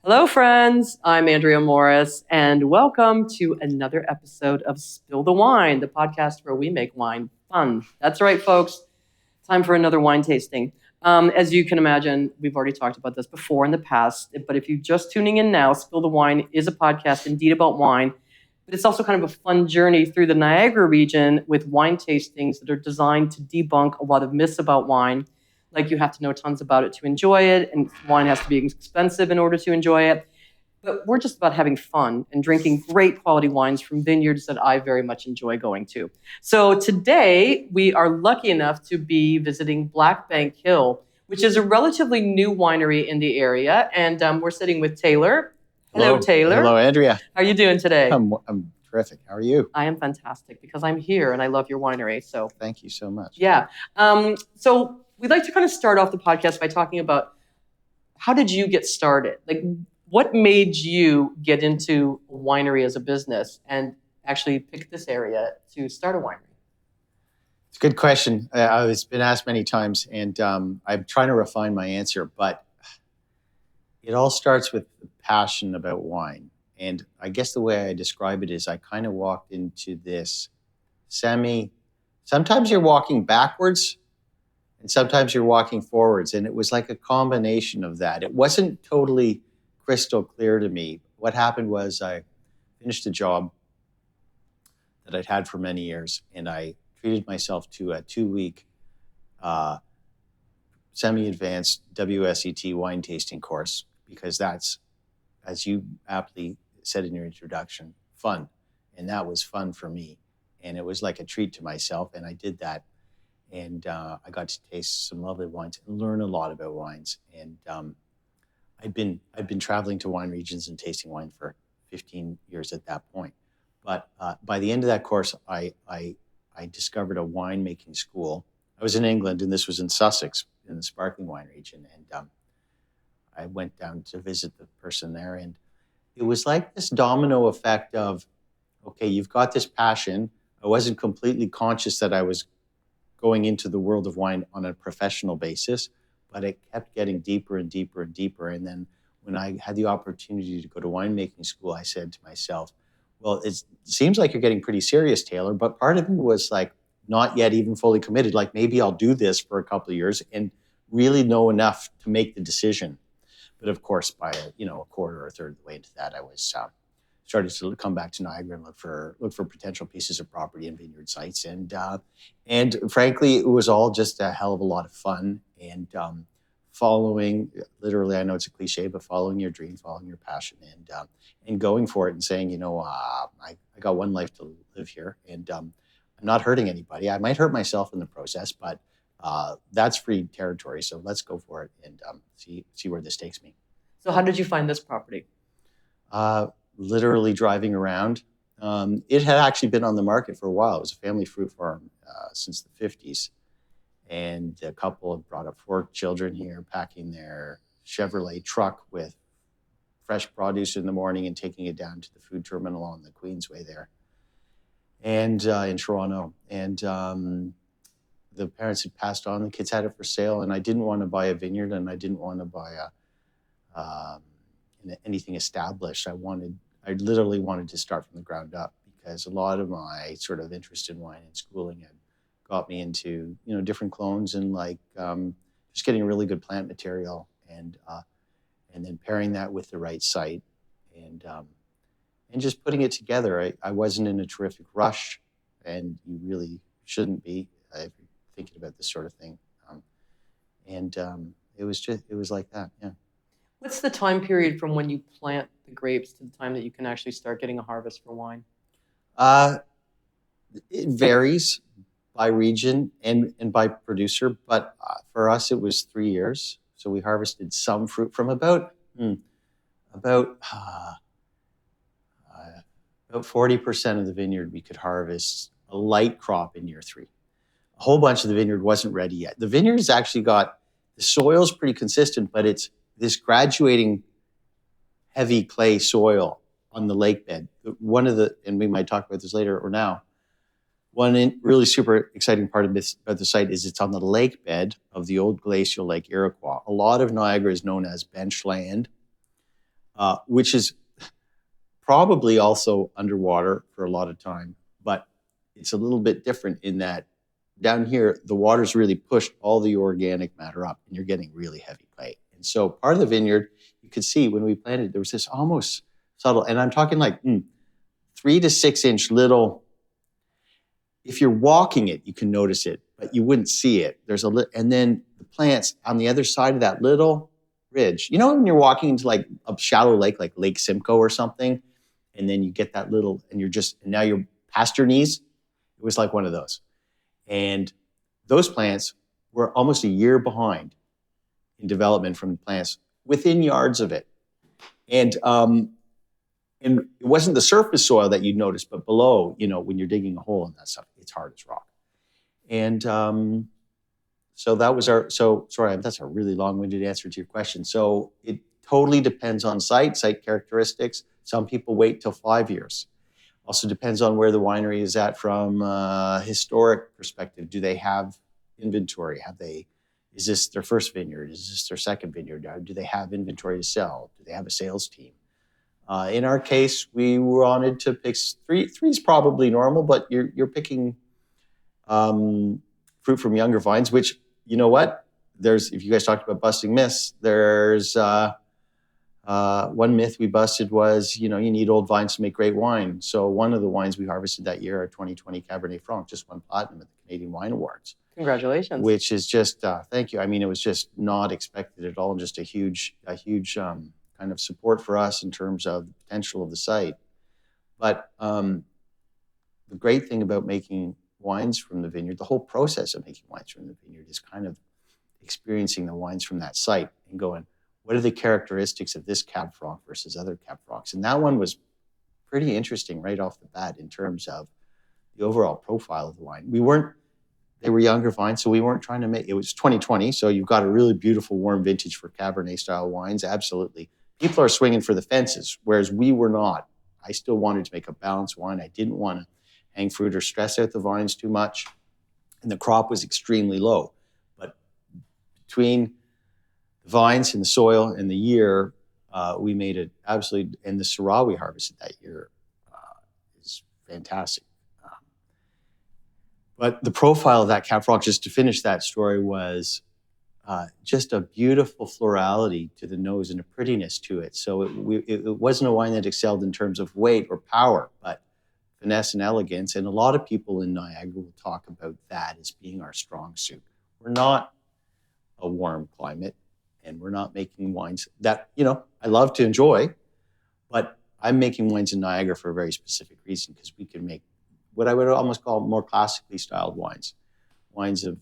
Hello, friends. I'm Andrea Morris, and welcome to another episode of Spill the Wine, the podcast where we make wine fun. That's right, folks. Time for another wine tasting. As you can imagine, we've already talked about this before in the past, but if you're just tuning in now, Spill the Wine is a podcast indeed about wine, but it's also kind of a fun journey through the Niagara region with wine tastings that are designed to debunk a lot of myths about wine. Like you have to know tons about it to enjoy it, and wine has to be expensive in order to enjoy it. But we're just about having fun and drinking great quality wines from vineyards that I very much enjoy going to. So today we are lucky enough to be visiting Black Bank Hill, which is a relatively new winery in the area. And we're sitting with Taylor. Hello, Taylor. Hello, Andrea. How are you doing today? I'm terrific. How are you? I am fantastic because I'm here and I love your winery. So thank you so much. Yeah. So we'd like to kind of start off the podcast by talking about how did you get started? Like, what made you get into a winery as a business and actually pick this area to start a winery? It's a good question. It's been asked many times, and I'm trying to refine my answer, but it all starts with the passion about wine. And I guess the way I describe it is I kind of walked into this sometimes you're walking backwards and sometimes you're walking forwards. And it was like a combination of that. It wasn't totally crystal clear to me. What happened was I finished a job that I'd had for many years, and I treated myself to a 2-week semi-advanced WSET wine tasting course, because that's, as you aptly said in your introduction, fun. And that was fun for me. And it was like a treat to myself, and I did that. And I got to taste some lovely wines and learn a lot about wines. And I'd been traveling to wine regions and tasting wine for 15 years at that point. But by the end of that course, I discovered a winemaking school. I was in England, and this was in Sussex, in the sparkling wine region. And I went down to visit the person there, and it was like this domino effect of, okay, you've got this passion. I wasn't completely conscious that I was going into the world of wine on a professional basis, but it kept getting deeper and deeper and deeper. And then when I had the opportunity to go to winemaking school, I said to myself, well, it seems like you're getting pretty serious, Taylor, but part of me was like not yet even fully committed. Like, maybe I'll do this for a couple of years and really know enough to make the decision. But of course, by a quarter or a third of the way into that, I was started to come back to Niagara and look for potential pieces of property and vineyard sites. And frankly, it was all just a hell of a lot of fun. And following, literally, I know it's a cliche, but following your dream, following your passion, and going for it and saying, I got one life to live here, and I'm not hurting anybody. I might hurt myself in the process, but that's free territory. So let's go for it and see where this takes me. So how did you find this property? Literally driving around. It had actually been on the market for a while. It was a family fruit farm since the 50s. And a couple had brought up 4 children here, packing their Chevrolet truck with fresh produce in the morning and taking it down to the food terminal on the Queensway there, and in Toronto. And the parents had passed on, the kids had it for sale, and I didn't want to buy a vineyard, and I didn't want to buy anything established. I literally wanted to start from the ground up, because a lot of my sort of interest in wine and schooling had got me into, different clones and just getting really good plant material and then pairing that with the right site and just putting it together. I wasn't in a terrific rush, and you really shouldn't be if you're thinking about this sort of thing. It was like that, yeah. What's the time period from when you plant the grapes to the time that you can actually start getting a harvest for wine? It varies by region and by producer, but for us it was 3 years. So we harvested some fruit from about 40% of the vineyard. We could harvest a light crop in year 3. A whole bunch of the vineyard wasn't ready yet. The vineyard has actually got, the soil's pretty consistent, but it's this graduating heavy clay soil on the lake bed. And we might talk about this later or now, one really super exciting part of the site is it's on the lake bed of the old glacial Lake Iroquois. A lot of Niagara is known as bench land. which is probably also underwater for a lot of time, but it's a little bit different in that down here, the water's really pushed all the organic matter up and you're getting really heavy clay. And so part of the vineyard, you could see when we planted, there was this almost subtle, and I'm talking like 3 to 6 inch little, if you're walking it, you can notice it, but you wouldn't see it. And then the plants on the other side of that little ridge, you know, when you're walking into like a shallow lake, like Lake Simcoe or something, and then you get that little, and now you're past your knees. It was like one of those. And those plants were almost a year behind in development from the plants within yards of it. And it wasn't the surface soil that you'd notice, but below, you know, when you're digging a hole and that stuff, it's hard as rock. And so that was sorry, that's a really long-winded answer to your question. So it totally depends on site characteristics. Some people wait till 5 years. Also depends on where the winery is at from a historic perspective. Do they have inventory? Is this their first vineyard? Is this their second vineyard? Do they have inventory to sell? Do they have a sales team? In our case, we wanted to pick three. Three is probably normal, but you're picking fruit from younger vines, which, you know what? If you guys talked about busting myths, there's one myth we busted was, you know, you need old vines to make great wine. So one of the wines we harvested that year, our 2020 Cabernet Franc, just won platinum at the Canadian Wine Awards. Congratulations. Which is just, thank you. I mean, it was just not expected at all, and just a huge kind of support for us in terms of the potential of the site. But the great thing about making wines from the vineyard, the whole process of making wines from the vineyard, is kind of experiencing the wines from that site and going, what are the characteristics of this Cab Franc versus other Cab Francs? And that one was pretty interesting right off the bat in terms of the overall profile of the wine. They were younger vines, so we weren't trying to it was 2020, so you've got a really beautiful warm vintage for Cabernet style wines, absolutely. People are swinging for the fences, whereas we were not. I still wanted to make a balanced wine. I didn't want to hang fruit or stress out the vines too much. And the crop was extremely low. But between the vines and the soil and the year, we made it absolutely, and the Syrah we harvested that year is fantastic. But the profile of that Cab Franc, just to finish that story, was just a beautiful florality to the nose and a prettiness to it. So it wasn't a wine that excelled in terms of weight or power, but finesse and elegance. And a lot of people in Niagara will talk about that as being our strong suit. We're not a warm climate, and we're not making wines that, you know, I love to enjoy, but I'm making wines in Niagara for a very specific reason, because we can make what I would almost call more classically styled wines of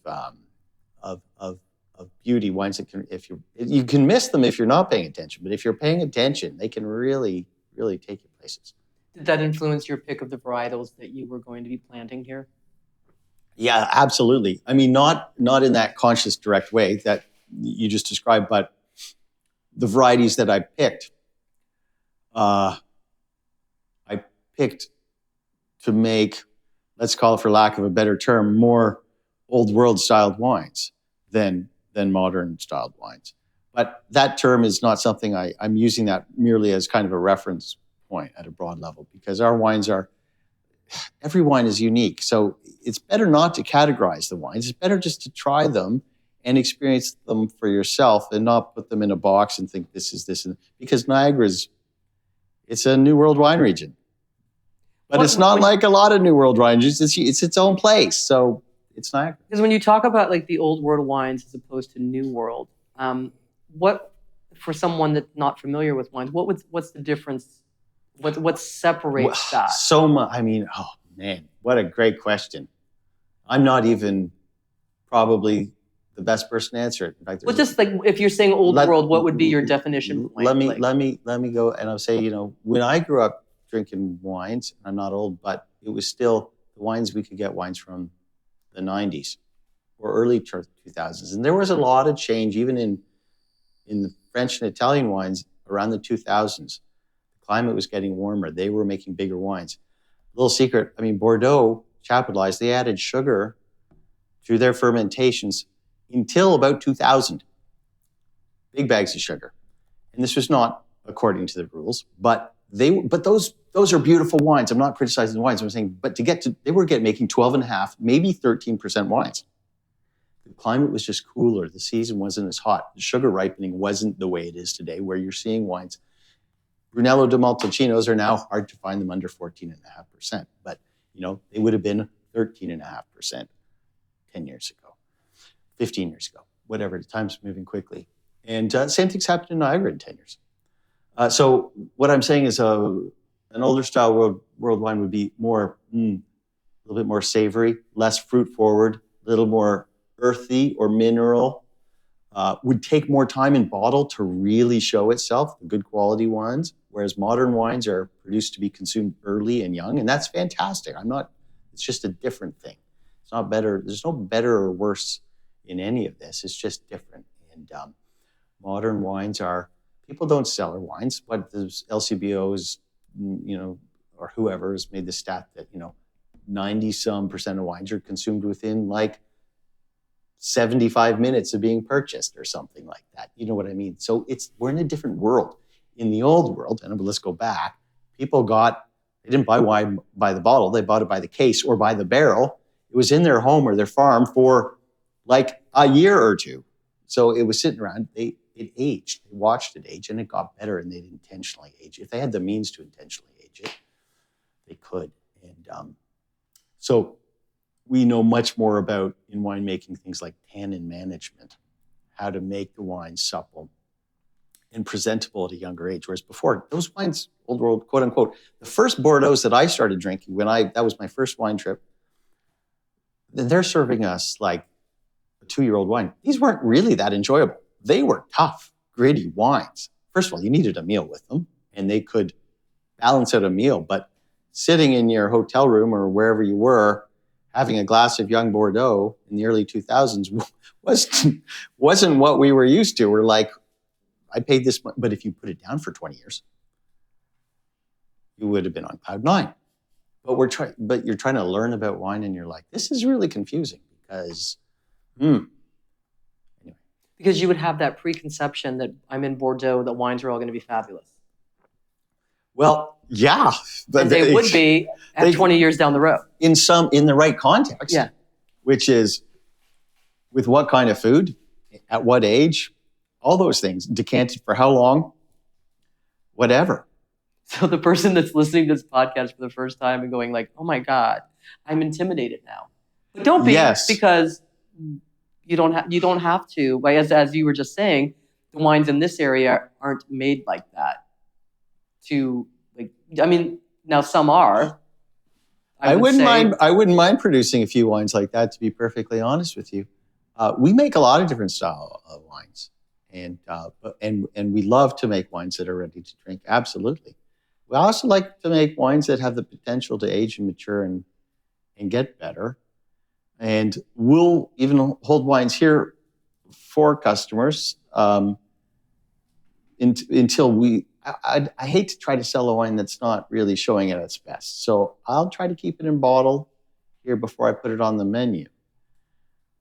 beauty, wines that you can miss them if you're not paying attention, but if you're paying attention, they can really, really take you places. Did that influence your pick of the varietals that you were going to be planting here? Yeah, absolutely. I mean, not in that conscious, direct way that you just described, but the varieties that I picked to make, let's call it, for lack of a better term, more old world styled wines than modern styled wines. But that term is not something I'm using that merely as kind of a reference point at a broad level, because every wine is unique. So it's better not to categorize the wines. It's better just to try them and experience them for yourself and not put them in a box and think this is this. Because it's a New World wine region. But it's not like a lot of New World wine regions. It's its own place. So it's Niagara. Because when you talk about like the old world wines as opposed to New World, what, for someone that's not familiar with wines, what's the difference? What separates that? So much. I mean, oh man, what a great question. I'm not even probably the best person to answer it. In fact, just like if you're saying old world, what would be your definition point? Let me go, and I'll say, you know, when I grew up drinking wines, I'm not old, but it was still the wines we could get wines from the 90s or early 2000s, and there was a lot of change even in the French and Italian wines around the 2000s. The climate was getting warmer. They were making bigger wines. Little secret, I mean, Bordeaux, Chapelized, they added sugar through their fermentations until about 2000. Big bags of sugar. And this was not according to the rules. But those are beautiful wines. I'm not criticizing the wines. I'm saying, but they were making 12.5, maybe 13% wines. The climate was just cooler. The season wasn't as hot. The sugar ripening wasn't the way it is today, where you're seeing wines. Brunello de Montalcinos are now hard to find them under 14.5%, but they would have been 13.5% 10 years ago, 15 years ago, whatever. The time's moving quickly. And same thing's happened in Niagara in 10 years. So what I'm saying is an older style world wine would be more, a little bit more savory, less fruit forward, a little more earthy or mineral, would take more time in bottle to really show itself, the good quality wines, whereas modern wines are produced to be consumed early and young, and that's fantastic. It's just a different thing. It's not better. There's no better or worse in any of this. It's just different. And modern wines people don't sell their wines, but the LCBOs, or whoever has made the stat that, 90-some% of wines are consumed within 75 minutes of being purchased or something like that. You know what I mean? So we're in a different world. In the old world, and let's go back, they didn't buy wine by the bottle, they bought it by the case or by the barrel. It was in their home or their farm for a year or two. So it was sitting around, it aged, they watched it age, and it got better, and they'd intentionally age. If they had the means to intentionally age it, they could. And so we know much more about, in winemaking, things like tannin management, how to make the wine supple and presentable at a younger age. Whereas before, those wines, old world, quote unquote, the first Bordeaux that I started drinking that was my first wine trip, they're serving us like a 2-year-old wine. These weren't really that enjoyable. They were tough, gritty wines. First of all, you needed a meal with them, and they could balance out a meal. But sitting in your hotel room or wherever you were, having a glass of young Bordeaux in the early 2000s wasn't what we were used to. We're like, I paid this much, but if you put it down for 20 years, you would have been on cloud 9. But you're trying to learn about wine, and you're like, this is really confusing because, anyway. Because you would have that preconception that I'm in Bordeaux, that wines are all going to be fabulous. Well, yeah. And they would be 20 years down the road. In the right context. Yeah. Which is with what kind of food, at what age, all those things, decanted for how long, whatever. So the person that's listening to this podcast for the first time and going like, oh my God, I'm intimidated now. But don't be, because you don't have to. As you were just saying, the wines in this area aren't made like that. Now some are. I wouldn't mind producing a few wines like that, to be perfectly honest with you. We make a lot of different style of wines. And we love to make wines that are ready to drink. Absolutely. We also like to make wines that have the potential to age and mature and get better. And we'll even hold wines here for customers until I hate to try to sell a wine that's not really showing at its best. So I'll try to keep it in bottle here before I put it on the menu.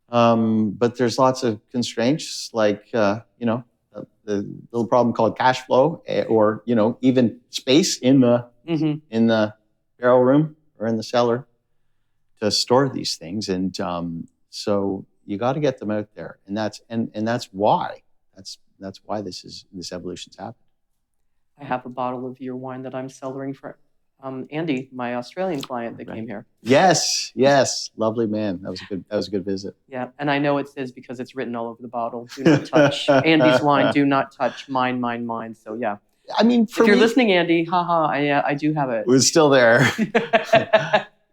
But there's lots of constraints, like, the little problem called cash flow, or, even space in the barrel room or in the cellar to store these things. And so you got to get them out there. And that's why this evolution's happened. I have a bottle of your wine that I'm cellaring for Andy, my Australian client that came here. Yes, lovely man. That was a good visit. Yeah, and I know it's his because it's written all over the bottle. Do not touch Andy's wine. Do not touch mine. So yeah. I mean, if you're listening, Andy, I do have it. It was still there.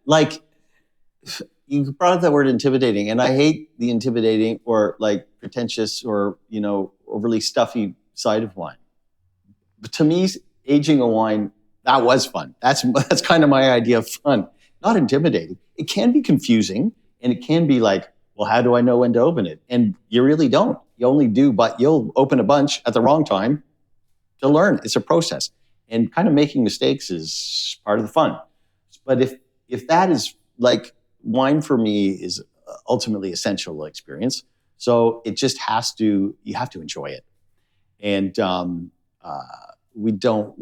Like, you brought up that word intimidating, and I hate the intimidating or pretentious or overly stuffy side of wine. But to me, aging a wine, that was fun. That's kind of my idea of fun. Not intimidating. It can be confusing, and it can be like, well, how do I know when to open it? And you really don't. You only do, but you'll open a bunch at the wrong time to learn. It's a process. And kind of making mistakes is part of the fun. But if that is wine for me is ultimately essential experience. So it just you have to enjoy it. And we don't.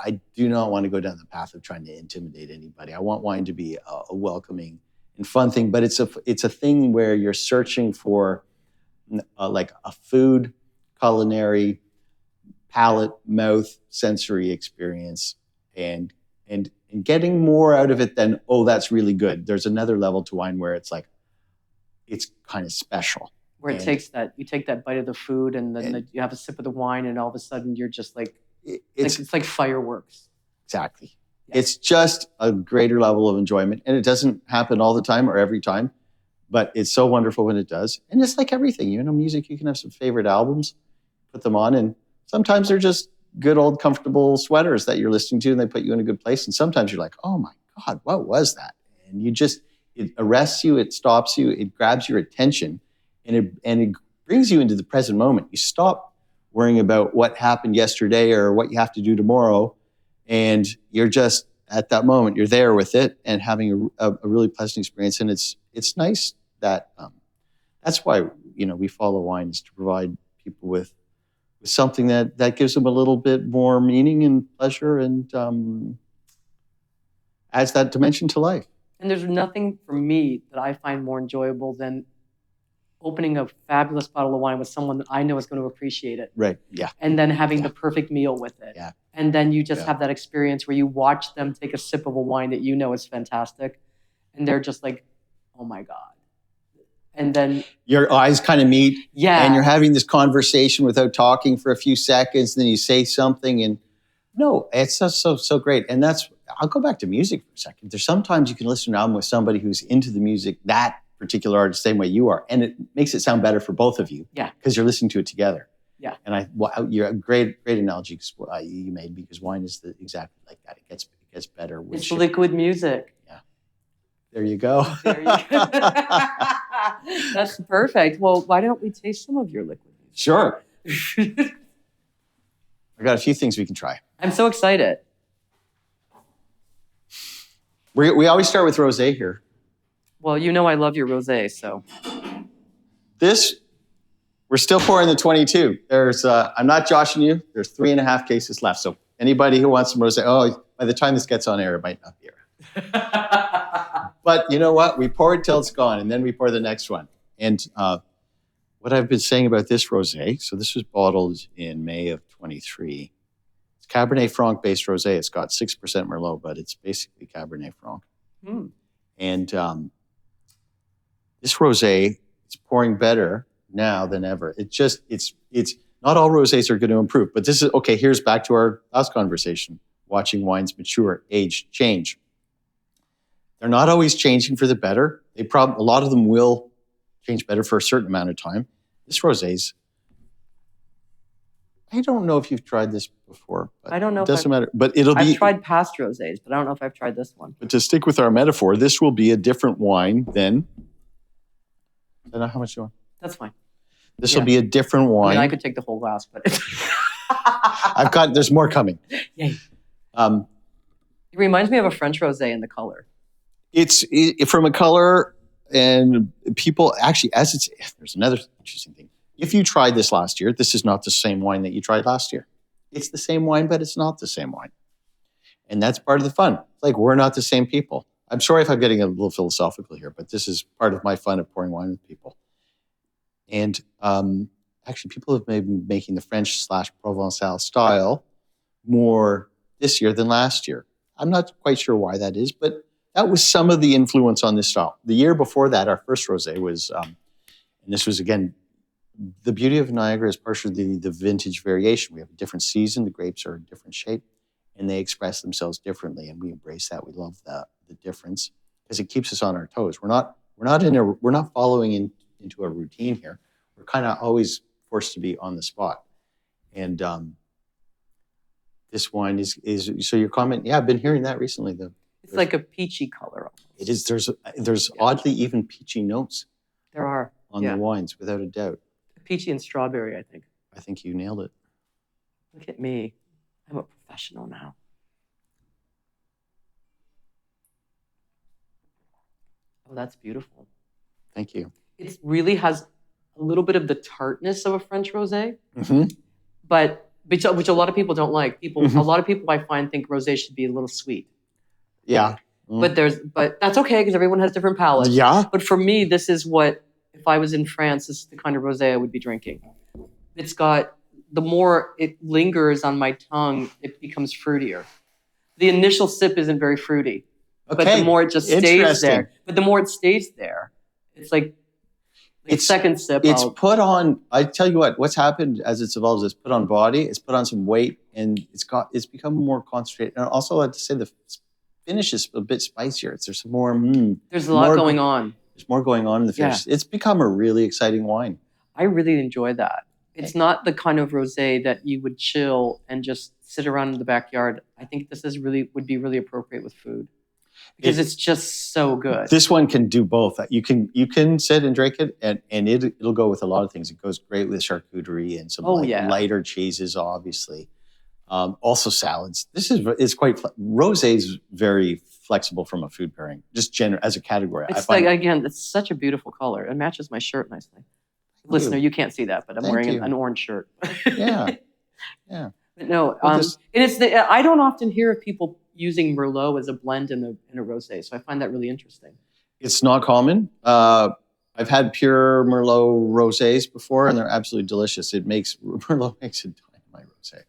I do not want to go down the path of trying to intimidate anybody. I want wine to be a welcoming and fun thing, but it's a thing where you're searching for like a food, culinary, palate, mouth, sensory experience, and getting more out of it than, oh, that's really good. There's another level to wine where it's like, it's kind of special. Where you take that bite of the food and then you have a sip of the wine and all of a sudden you're just like, it's like fireworks. Exactly. Yeah. It's just a greater level of enjoyment. And it doesn't happen all the time or every time, but it's so wonderful when it does. And it's like everything, music, you can have some favorite albums, put them on, and sometimes they're just good old comfortable sweaters that you're listening to and they put you in a good place. And sometimes you're like, oh my God, what was that? And it arrests you, it stops you, it grabs your attention, and it brings you into the present moment. You stop worrying about what happened yesterday or what you have to do tomorrow, and you're just at that moment, you're there with it and having a really pleasant experience. And it's nice that that's why we follow wine, is to provide people with something that gives them a little bit more meaning and pleasure and adds that dimension to life. And there's nothing for me that I find more enjoyable than opening a fabulous bottle of wine with someone that I know is going to appreciate it. Right, yeah. And then having the perfect meal with it. Yeah. And then you just have that experience where you watch them take a sip of a wine that you know is fantastic. And they're just like, oh my God. And then your eyes kind of meet. Yeah. And you're having this conversation without talking for a few seconds. Then you say something and no, it's so great. And I'll go back to music for a second. There's sometimes you can listen to an album with somebody who's into the music, that particular artist, same way you are. And it makes it sound better for both of you. Yeah. Because you're listening to it together. Yeah. And you're a great analogy you made, because wine is exactly like that. It gets better. It's liquid music. Yeah. There you go. That's perfect. Well, why don't we taste some of your liquid music? Sure. I got a few things we can try. I'm so excited. We always start with rosé here. Well, I love your rosé, so. We're still pouring the 22. I'm not joshing you. There's 3.5 cases left. So anybody who wants some rosé, by the time this gets on air, it might not be around. But you know what? We pour it till it's gone, and then we pour the next one. And what I've been saying about this rosé, so this was bottled in May of 23. It's Cabernet Franc based rosé. It's got 6% Merlot, but it's basically Cabernet Franc. Mm. And this rosé is pouring better now than ever. It's not all rosés are going to improve, but this is okay. Here's back to our last conversation: watching wines mature, age, change. They're not always changing for the better. A lot of them will change better for a certain amount of time. This rosé's, I don't know if you've tried this before. But I don't know. It doesn't matter. But I've tried past rosés, but I don't know if I've tried this one. But to stick with our metaphor, this will be a different wine than. I don't know how much you want. That's fine. This will be a different wine. I could take the whole glass, but there's more coming. Yay. It reminds me of a French rosé in the color. It's from a color, and people actually, there's another interesting thing. If you tried this last year, this is not the same wine that you tried last year. It's the same wine, but it's not the same wine. And that's part of the fun. It's like, we're not the same people. I'm sorry if I'm getting a little philosophical here, but this is part of my fun of pouring wine with people. And actually, people have been making the French/Provençal style more this year than last year. I'm not quite sure why that is, but that was some of the influence on this style. The year before that, our first rosé was, and this was, again, the beauty of Niagara is partially the vintage variation. We have a different season. The grapes are a different shape, and they express themselves differently, and we embrace that. We love the difference because it keeps us on our toes. We're not following into a routine here. We're kind of always forced to be on the spot. And this wine is so your comment, I've been hearing that recently. It's like a peachy color. Almost. It is. There's oddly even peachy notes. There are. On the wines, without a doubt. Peachy and strawberry, I think. I think you nailed it. Look at me. I'm a professional now. Oh, that's beautiful. Thank you. It really has a little bit of the tartness of a French rosé, mm-hmm. but which a lot of people don't like. Mhm. A lot of people I find think rosé should be a little sweet. Yeah. But that's okay because everyone has different palates. Yeah. But for me, this is what, if I was in France, this is the kind of rosé I would be drinking. It's got, the more it lingers on my tongue, it becomes fruitier. The initial sip isn't very fruity, but the more it just stays there. But the more it stays there, it's like second sip. It's put on. I tell you what's happened as it's evolved is it's put on body. It's put on some weight, and it's become more concentrated. And also, I have to say the finish is a bit spicier. There's some more. There's a lot going on. There's more going on in the finish. Yeah. It's become a really exciting wine. I really enjoy that. It's not the kind of rosé that you would chill and just sit around in the backyard. I think this would be really appropriate with food because it's just so good. This one can do both. You can sit and drink it, and it'll go with a lot of things. It goes great with charcuterie and some lighter cheeses, obviously. Also salads. This is quite rosé is very flexible from a food pairing, just as a category. It's again, it's such a beautiful color. It matches my shirt nicely. Listener, you can't see that, but I'm wearing an orange shirt. Yeah. But no, and it's I don't often hear of people using Merlot as a blend in a rosé, so I find that really interesting. It's not common. I've had pure Merlot rosés before, and they're absolutely delicious. Merlot makes a dynamite rosé.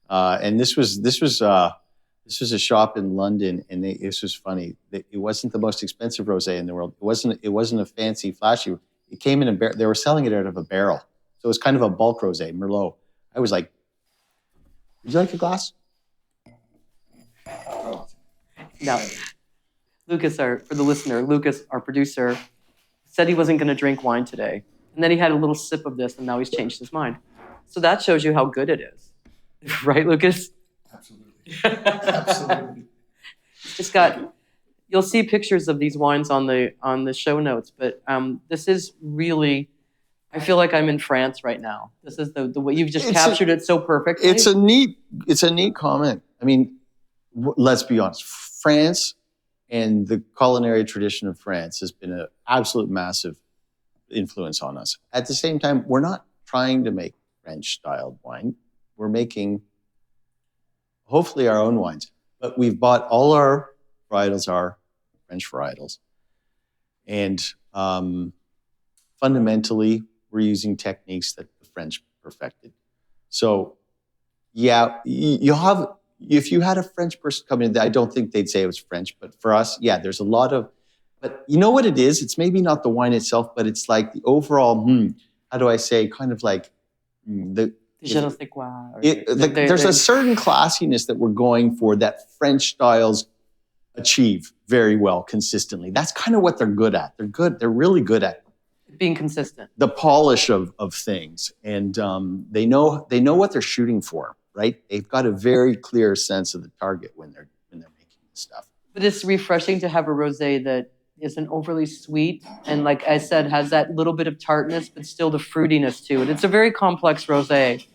And this was a shop in London, and this was funny. It wasn't the most expensive rosé in the world. It wasn't a fancy, flashy. It came in a barrel. They were selling it out of a barrel, so it was kind of a bulk rosé, Merlot. I was like, "Would you like a glass?" Now, Lukas, for the listener, Lukas, our producer, said he wasn't going to drink wine today, and then he had a little sip of this, and now he's changed his mind. So that shows you how good it is. Right, Lukas? Absolutely. It's got. You'll see pictures of these wines on the show notes, but this is really. I feel like I'm in France right now. This is the way you've just captured it so perfectly. It's a neat comment. I mean, let's be honest. France and the culinary tradition of France has been an absolute massive influence on us. At the same time, we're not trying to make French-styled wine. We're making, hopefully, our own wines. But we've bought all our varietals are French varietals. And fundamentally, we're using techniques that the French perfected. So, yeah, if you had a French person come in, I don't think they'd say it was French. But for us, yeah, there's a lot of, but you know what it is? It's maybe not the wine itself, but it's like the overall, how do I say, kind of like the, je ne sais quoi. There's a certain classiness that we're going for that French styles achieve very well consistently. That's kind of what they're good at. They're really good at being consistent. The polish of things. And they know what they're shooting for, right? They've got a very clear sense of the target when they're making this stuff. But it's refreshing to have a rosé that isn't overly sweet and, like I said, has that little bit of tartness, but still the fruitiness to it. It's a very complex rosé.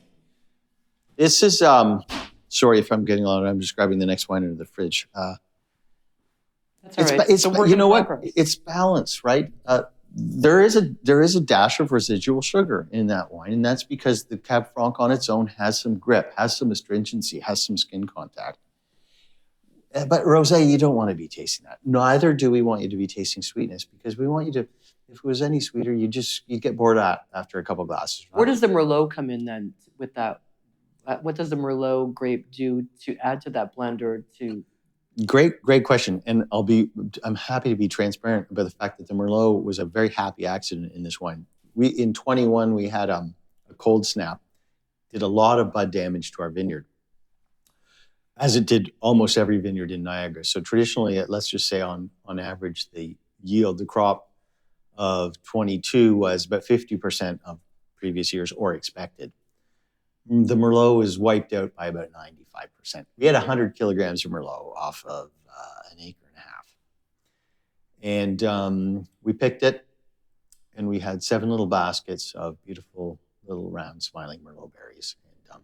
This is, sorry if I'm getting long. I'm just grabbing the next wine out of the fridge. That's all right. You know what? It's balance, right? There is a dash of residual sugar in that wine, and that's because the Cab Franc on its own has some grip, has some astringency, has some skin contact. But rosé, you don't want to be tasting that. Neither do we want you to be tasting sweetness, because we want you to. If it was any sweeter, you get bored after a couple glasses. Right? Where does the Merlot come in then with that? What does the Merlot grape do to add to that blend or to? Great question, and I'm happy to be transparent about the fact that the Merlot was a very happy accident in this wine. In 21 we had a cold snap, did a lot of bud damage to our vineyard, as it did almost every vineyard in Niagara. So traditionally, let's just say on average, the crop of 22 was about 50% of previous years or expected. The Merlot was wiped out by about 95%. We had 100 kilograms of Merlot off of an acre and a half. And we picked it, and we had 7 little baskets of beautiful little round smiling Merlot berries. And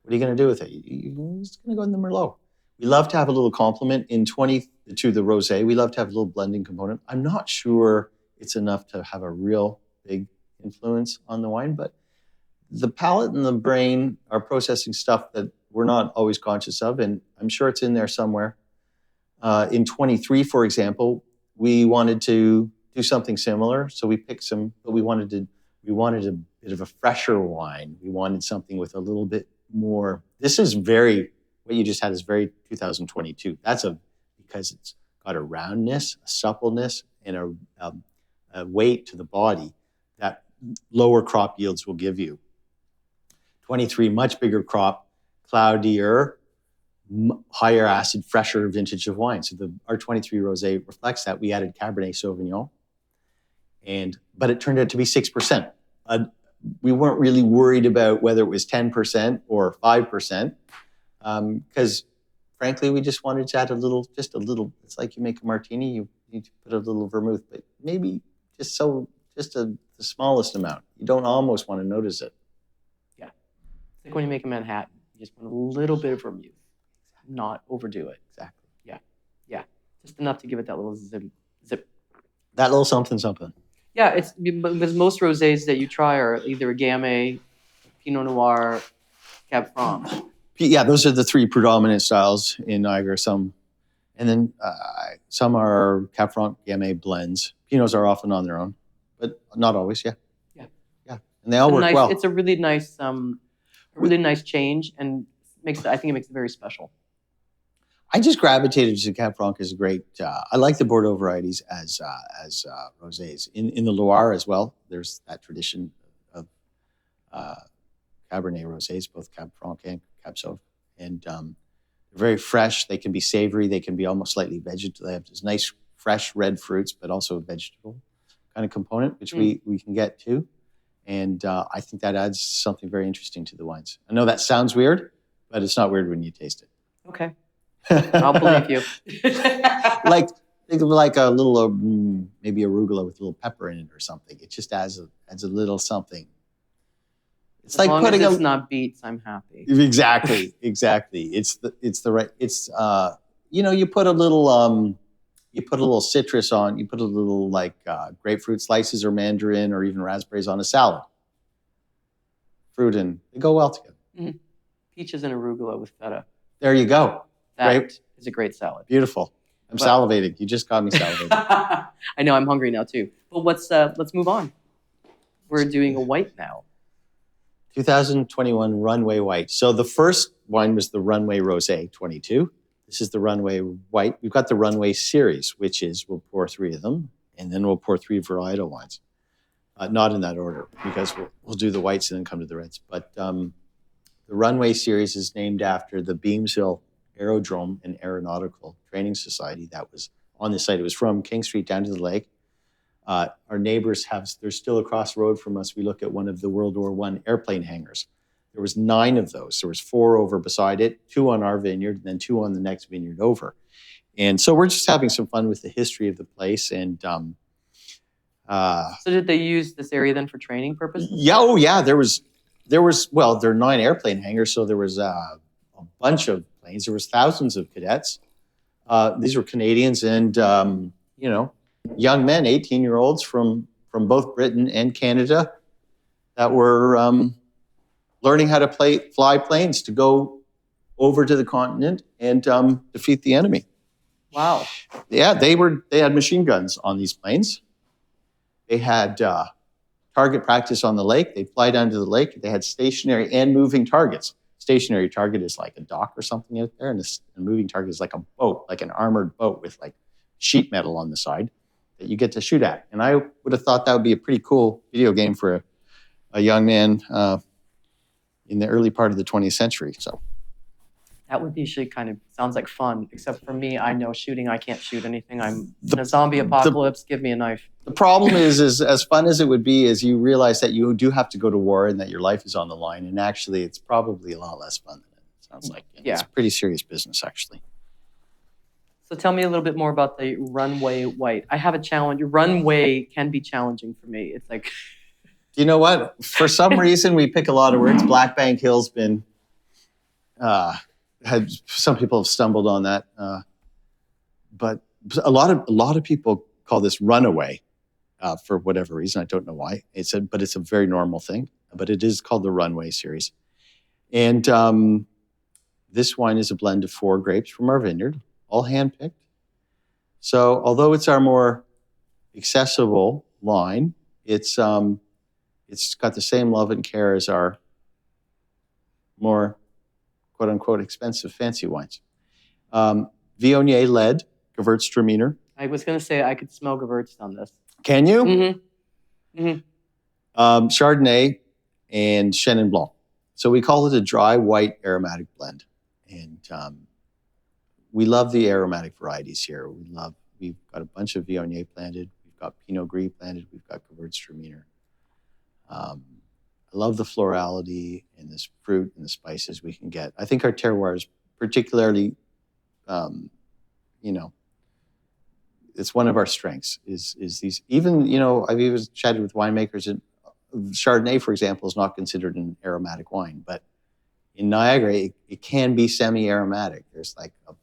what are you going to do with it? You're just going to go in the Merlot. We love to have a little complement to the rosé. We love to have a little blending component. I'm not sure it's enough to have a real big influence on the wine, but the palate and the brain are processing stuff that we're not always conscious of, and I'm sure it's in there somewhere. In 23, for example, we wanted to do something similar, so we picked some, but we wanted a bit of a fresher wine. We wanted something with a little bit more. This is what you just had is very 2022. Because it's got a roundness, a suppleness, and a weight to the body that lower crop yields will give you. 23, much bigger crop, cloudier, higher acid, fresher vintage of wine. So our 23 rosé reflects that. We added Cabernet Sauvignon, but it turned out to be 6%. We weren't really worried about whether it was 10% or 5%, because frankly, we just wanted to add just a little. It's like you make a martini, you need to put a little vermouth, but maybe the smallest amount. You don't almost want to notice it. Yeah. It's like when you make a Manhattan, you just want a little bit of vermouth, not overdo it. Exactly. Yeah. Yeah. Just enough to give it that little zip. That little something, something. Yeah, it's because most rosés that you try are either a Gamay, Pinot Noir, Cab Franc. Yeah, those are the three predominant styles in Niagara. Some are Cab Franc, Gamay blends. Pinots are often on their own, but not always. Yeah, and they all work well. It's a really nice change, and I think it makes it very special. I just gravitated to Cab Franc as a great. I like the Bordeaux varieties as rosés. In the Loire as well, there's that tradition of Cabernet rosés, both Cab Franc and Cab Sauv, and they're very fresh. They can be savory. They can be almost slightly vegetable. They have this nice fresh red fruits, but also a vegetable kind of component, which we can get to. And I think that adds something very interesting to the wines. I know that sounds weird, but it's not weird when you taste it. Okay. I'll believe you. Think of like a little, maybe arugula with a little pepper in it or something. It just adds a little something. It's like putting it's not beets, I'm happy. Exactly. It's the right. It's you put a little citrus on. You put a little grapefruit slices or mandarin or even raspberries on a salad. Fruit and they go well together. Mm-hmm. Peaches and arugula with feta. There you go. That is a great salad. Beautiful. I'm salivating. You just got me salivating. I know. I'm hungry now too. But let's move on. We're doing a white now. 2021 Runway White. So the first wine was the Runway Rosé 22. This is the Runway White. We've got the Runway series, which is we'll pour 3 of them, and then we'll pour 3 varietal wines. Not in that order, because we'll do the whites and then come to the reds. But the Runway series is named after the Beamsville Aerodrome and Aeronautical Training Society that was on the site. It was from King Street down to the lake. Our neighbors they're still across the road from us. We look at one of the World War I airplane hangars. There was 9 of those. There was 4 over beside it, 2 on our vineyard, and then 2 on the next vineyard over. And so we're just having some fun with the history of the place. And so did they use this area then for training purposes? Yeah, there are 9 airplane hangars, so there was a bunch of planes. There was thousands of cadets. These were Canadians and young men, 18-year-olds from both Britain and Canada that were learning how to fly planes to go over to the continent and defeat the enemy. Wow. Yeah, they had machine guns on these planes. They had target practice on the lake. They'd fly down to the lake. They had stationary and moving targets. Stationary target is like a dock or something out there, and a moving target is like a boat, like an armored boat with like sheet metal on the side that you get to shoot at. And I would have thought that would be a pretty cool video game for a young man in the early part of the 20th century. So that would usually kind of sounds like fun, except for me, I know shooting. I can't shoot anything. I'm in a zombie apocalypse. Give me a knife. The problem is as fun as it would be, is you realize that you do have to go to war and that your life is on the line. And actually, it's probably a lot less fun than it sounds like. Yeah. It's pretty serious business, actually. So tell me a little bit more about the Runway White. I have a challenge. Runway can be challenging for me. It's like... You know what? For some reason, we pick a lot of words. Black Bank Hill's been... some people have stumbled on that. But a lot of people call this Runaway for whatever reason. I don't know why. But it's a very normal thing. but it is called the Runway series. And this wine is a blend of 4 grapes from our vineyard, all handpicked. So although it's our more accessible line, it's got the same love and care as our more quote unquote expensive fancy wines. Vignoier led Gewürztraminer. I was going to say I could smell Gewürz on this. Can you? Mm-hmm. Chardonnay and Chenin Blanc. So we call it a dry white aromatic blend. And we love the aromatic varieties here. We've got a bunch of Vignoier planted. We've got Pinot Gris planted. We've got Gewürztraminer. I love the florality and this fruit and the spices we can get. I think our terroir is particularly, it's one of our strengths is these, even, I've even chatted with winemakers, and Chardonnay, for example, is not considered an aromatic wine, but in Niagara, it can be semi-aromatic. There's like a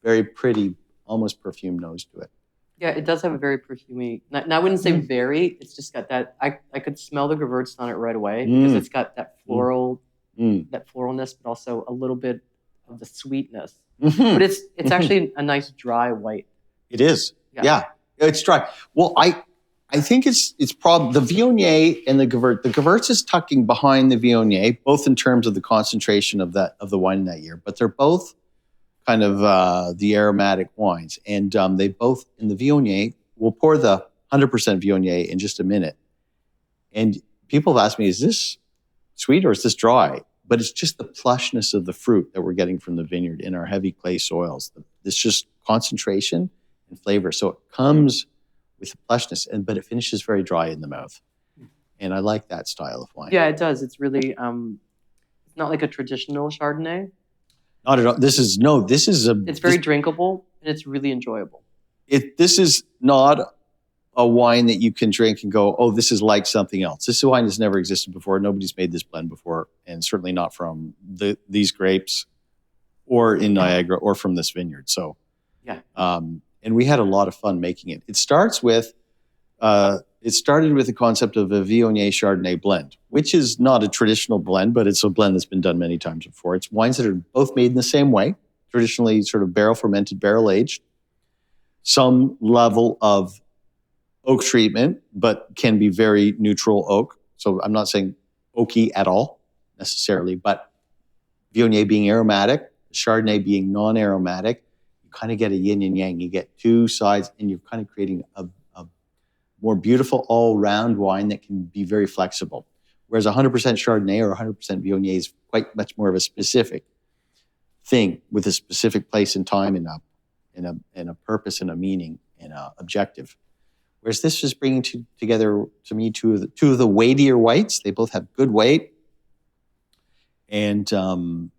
very pretty, almost perfumed nose to it. Yeah, it does have a very perfumey. I wouldn't say very. It's just got that. I could smell the Gewürz on it right away because it's got that floral, that floralness, but also a little bit of the sweetness. Mm-hmm. But it's actually a nice dry white. It is. Yeah. It's dry. Well, I think it's probably the Vignoier and the Gewürz. The Gewürz is tucking behind the Vignoier, both in terms of the concentration of the wine in that year, but they're both kind of the aromatic wines. And they both, in the Vignoier, we'll pour the 100% Vignoier in just a minute. And people have asked me, is this sweet or is this dry? But it's just the plushness of the fruit that we're getting from the vineyard in our heavy clay soils. It's just concentration and flavor. So it comes with the plushness, but it finishes very dry in the mouth. And I like that style of wine. Yeah, it does. It's really, it's not like a traditional Chardonnay. Not at all. It's very drinkable and it's really enjoyable. This is not a wine that you can drink and go, oh, this is like something else. This wine has never existed before. Nobody's made this blend before, and certainly not from these grapes or in Niagara or from this vineyard. So, yeah. And we had a lot of fun making it. It started with the concept of a Vignoier Chardonnay blend, which is not a traditional blend, but it's a blend that's been done many times before. It's wines that are both made in the same way, traditionally sort of barrel fermented, barrel aged, some level of oak treatment, but can be very neutral oak. So I'm not saying oaky at all necessarily, but Vignoier being aromatic, Chardonnay being non-aromatic, you kind of get a yin and yang. You get two sides, and you're kind of creating a more beautiful all-round wine that can be very flexible. Whereas 100% Chardonnay or 100% Vignoier is quite much more of a specific thing with a specific place and time and a purpose and a meaning and a objective. Whereas this is bringing together, to me, two of the weightier whites. They both have good weight and cover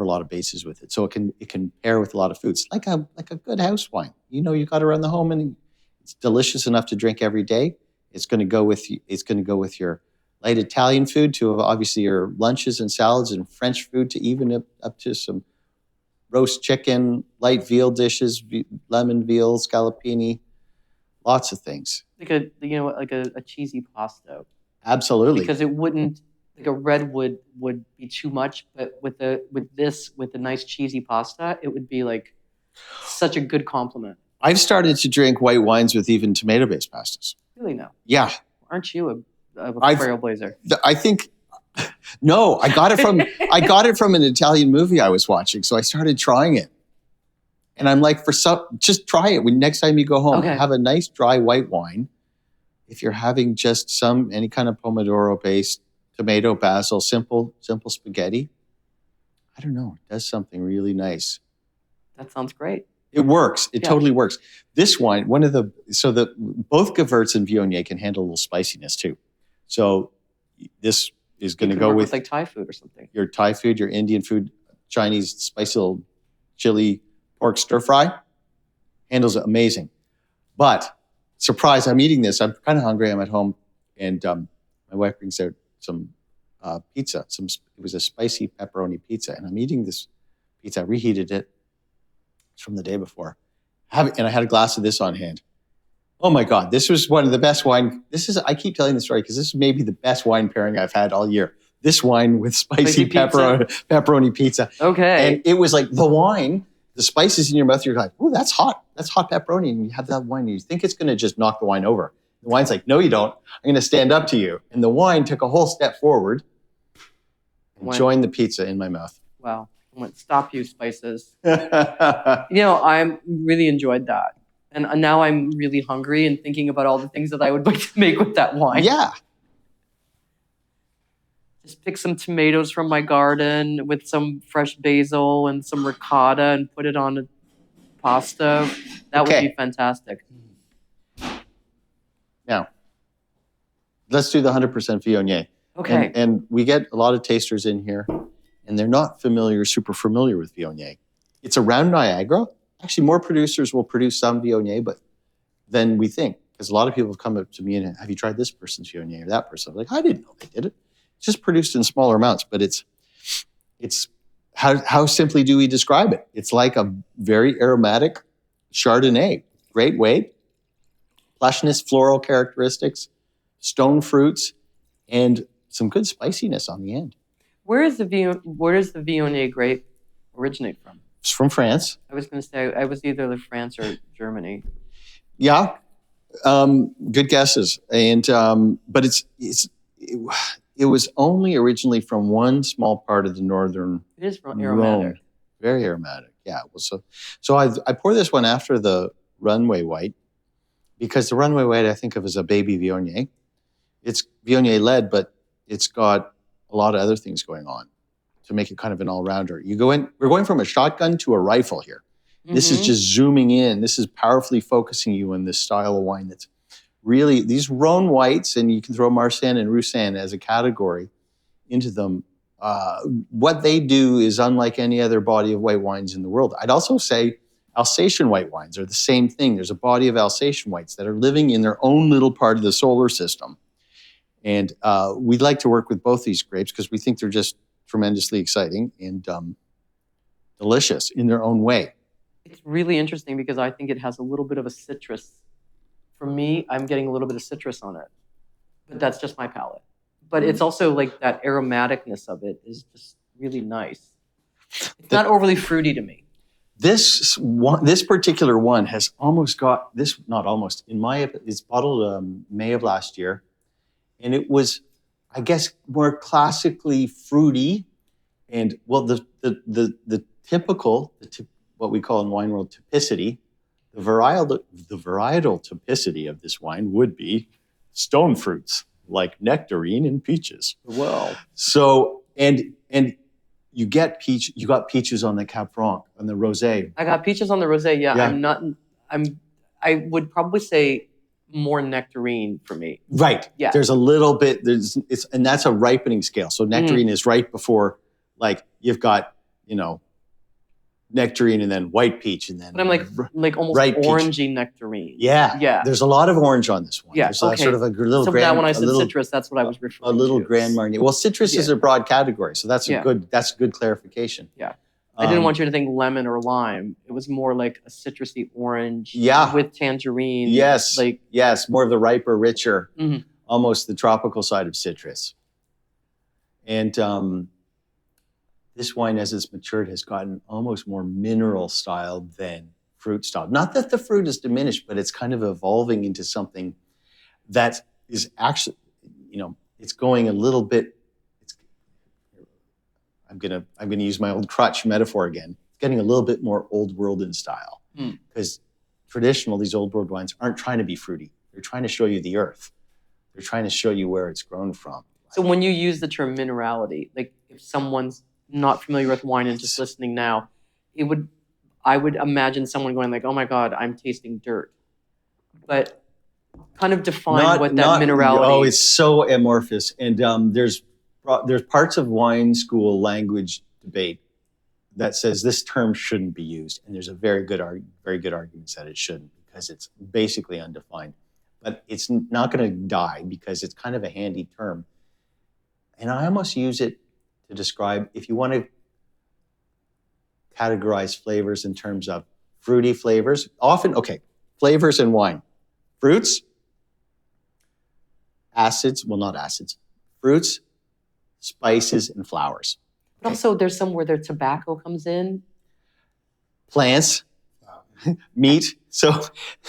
a lot of bases with it. So it can pair with a lot of foods, like a good house wine. You got to run the home, and it's delicious enough to drink every day. It's going to go with your light Italian food to obviously your lunches and salads, and French food to even up to some roast chicken, light veal dishes, lemon veal, scallopini, lots of things. Like a cheesy pasta. Absolutely. Because it wouldn't, like a red would be too much, but with a nice cheesy pasta, it would be like such a good compliment. I've started to drink white wines with even tomato-based pastas. Really now? Yeah. Aren't you a trailblazer? I think, no, I got it from an Italian movie I was watching. So I started trying it. And I'm like, just try it. Next time you go home, have a nice dry white wine. If you're having just any kind of pomodoro-based tomato, basil, simple spaghetti, I don't know, it does something really nice. That sounds great. It works. It totally works. This wine, both Gewürz and Vignoier can handle a little spiciness too. So this is going to go with like Thai food or something. Your Thai food, your Indian food, Chinese spicy little chili pork stir fry. Handles it amazing. But surprise, I'm eating this. I'm kind of hungry. I'm at home, and my wife brings out some pizza. It was a spicy pepperoni pizza, and I'm eating this pizza. I reheated it. It's from the day before. And I had a glass of this on hand. Oh my God, this was one of the best wine. I keep telling the story because this is maybe the best wine pairing I've had all year. This wine with spicy pepperoni pizza. Okay. And it was like the wine, the spices in your mouth, you're like, oh, that's hot. That's hot pepperoni. And you have that wine and you think it's going to just knock the wine over. The wine's like, no, you don't. I'm going to stand up to you. And the wine took a whole step forward and joined the pizza in my mouth. Wow. I went, stop you, spices. I really enjoyed that. And now I'm really hungry and thinking about all the things that I would like to make with that wine. Yeah. Just pick some tomatoes from my garden with some fresh basil and some ricotta and put it on a pasta. That would be fantastic. Now, let's do the 100% Vignoier. Okay. And we get a lot of tasters in here, and they're not super familiar with Vignoier. It's around Niagara. Actually, more producers will produce some Vignoier than we think. Because a lot of people have come up to me and, have you tried this person's Vignoier or that person? I'm like, I didn't know they did it. It's just produced in smaller amounts, but it's how simply do we describe it? It's like a very aromatic Chardonnay. Great weight, plushness, floral characteristics, stone fruits, and some good spiciness on the end. Where does the Vignoier grape originate from? It's from France. I was going to say I was either France or Germany. Yeah, good guesses. And but it was only originally from one small part of the northern. It is aromatic. Rhone. Very aromatic. Yeah. Well, so I pour this one after the Runway white because the Runway white I think of as a baby Vignoier. It's Vignoier led, but it's got a lot of other things going on to make it kind of an all-rounder. We're going from a shotgun to a rifle here. Mm-hmm. This is just zooming in. This is powerfully focusing you on this style of wine that's really, these Rhone whites, and you can throw Marsanne and Roussanne as a category into them. What they do is unlike any other body of white wines in the world. I'd also say Alsatian white wines are the same thing. There's a body of Alsatian whites that are living in their own little part of the solar system. And we'd like to work with both these grapes because we think they're just tremendously exciting and delicious in their own way. It's really interesting because I think it has a little bit of a citrus. For me, I'm getting a little bit of citrus on it, but that's just my palate. But it's also like that aromaticness of it is just really nice. It's not overly fruity to me. This particular one has almost got this, not almost, it's bottled May of last year. And it was, I guess, more classically fruity. And well, the typical, what we call in wine world typicity, the varietal typicity of this wine would be stone fruits like nectarine and peaches. Well, so and you got peaches on the Cap Franc, on the rosé. I got peaches on the rosé. Yeah. I would probably say more nectarine for me. Right. Yeah. There's a little bit. And that's a ripening scale. So nectarine is right before, like you've got, nectarine and then white peach and then. But I'm like almost orangey nectarine. Yeah. Yeah. There's a lot of orange on this one. Yeah. There's sort of a little. So grand, when I said citrus, that's what I was referring to. A little Grand Marnier. Well, citrus is a broad category, so that's good clarification. Yeah. I didn't want you to think lemon or lime. It was more like a citrusy orange with tangerine. Yes. Yes, more of the riper, richer, almost the tropical side of citrus. And this wine, as it's matured, has gotten almost more mineral style than fruit style. Not that the fruit is diminished, but it's kind of evolving into something that is actually, it's going a little bit. I'm gonna use my old crutch metaphor again. It's getting a little bit more old world in style because these old world wines aren't trying to be fruity. They're trying to show you the earth. They're trying to show you where it's grown from. So when you use the term minerality, like if someone's not familiar with wine and just listening now, I would imagine someone going like, "Oh my God, I'm tasting dirt." But kind of define what that minerality. Oh, it's so amorphous, and there's parts of wine school language debate that says this term shouldn't be used, and there's a very good arguments that it shouldn't because it's basically undefined. But it's not going to die because it's kind of a handy term, and I almost use it to describe if you want to categorize flavors in terms of fruity flavors. Often, flavors in wine. Fruits, acids, well, not acids, fruits, spices, and flowers. But also, there's some where their tobacco comes in. Plants, meat.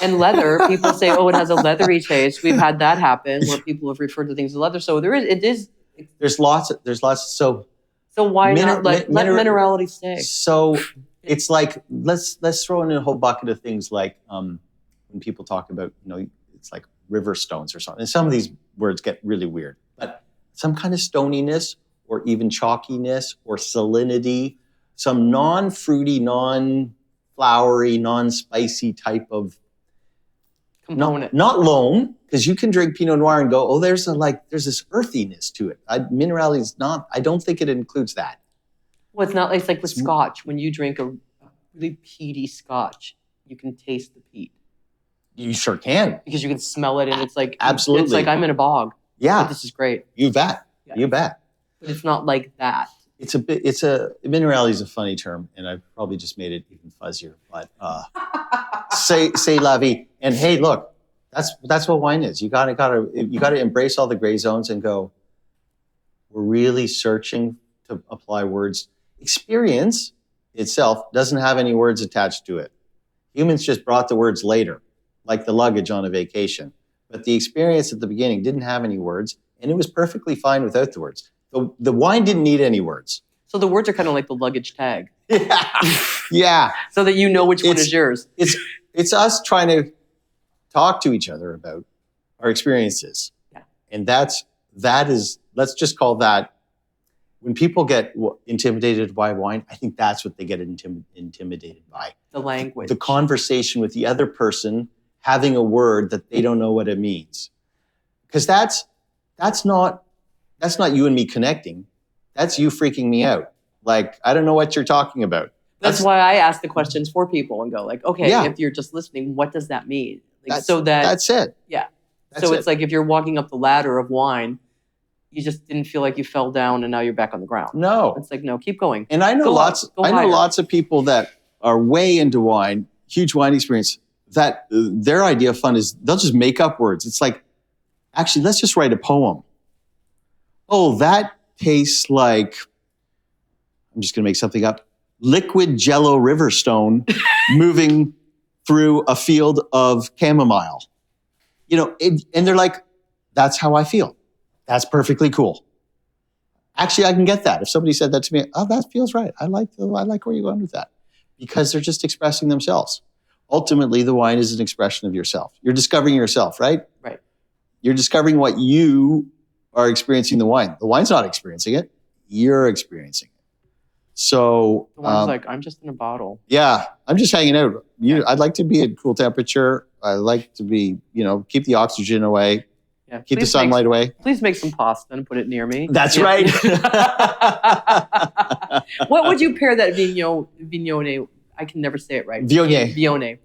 And leather. People say, "Oh, it has a leathery taste." We've had that happen where people have referred to things as leather. So There's lots. So why not let minerality stay? So it's like let's throw in a whole bucket of things like when people talk about it's like river stones or something. And some of these words get really weird, but some kind of stoniness or even chalkiness or salinity, some non-fruity, non-flowery, non-spicy type of component. Not loam, because you can drink Pinot Noir and go, oh, there's this earthiness to it. Minerality is not. I don't think it includes that. Well, it's not. It's like with Scotch. When you drink a really peaty Scotch, you can taste the peat. You sure can, because you can smell it, and it's like absolutely. It's like I'm in a bog. Yeah, but this is great. You bet. Yeah. You bet. But it's not like that. Minerality is a funny term, and I've probably just made it even fuzzier. But say la vie. And hey, look, that's what wine is. You gotta embrace all the gray zones and go. We're really searching to apply words. Experience itself doesn't have any words attached to it. Humans just brought the words later, like the luggage on a vacation. But the experience at the beginning didn't have any words, and it was perfectly fine without the words. The wine didn't need any words. So the words are kind of like the luggage tag. Yeah. So that you know which one is yours. It's us trying to talk to each other about our experiences. Yeah. And that is, let's just call that, when people get intimidated by wine, I think that's what they get intimidated by. The language. The conversation with the other person, having a word that they don't know what it means. Because that's not you and me connecting. That's you freaking me out. Like, I don't know what you're talking about. That's why I ask the questions for people and go like, okay, if you're just listening, what does that mean? Like, that's it. Yeah. It's like if you're walking up the ladder of wine, you just didn't feel like you fell down and now you're back on the ground. No. It's like, no, keep going. And I know lots of people that are way into wine, huge wine experience, that their idea of fun is they'll just make up words. It's like, actually, let's just write a poem. Oh, that tastes like, I'm just going to make something up, liquid jello river stone moving through a field of chamomile. And they're like, that's how I feel. That's perfectly cool. Actually, I can get that. If somebody said that to me, oh, that feels right. I like where you're going with that. Because they're just expressing themselves. Ultimately, the wine is an expression of yourself. You're discovering yourself, right? Right. You're discovering what you are experiencing the wine. The wine's not experiencing it. You're experiencing it. So the wine's like, I'm just in a bottle. Yeah, I'm just hanging out. I'd like to be at cool temperature. I like to be, keep the oxygen away. Yeah, keep the sunlight away. Please make some pasta and put it near me. That's right. What would you pair that Vignoier? I can never say it right. Vignoier.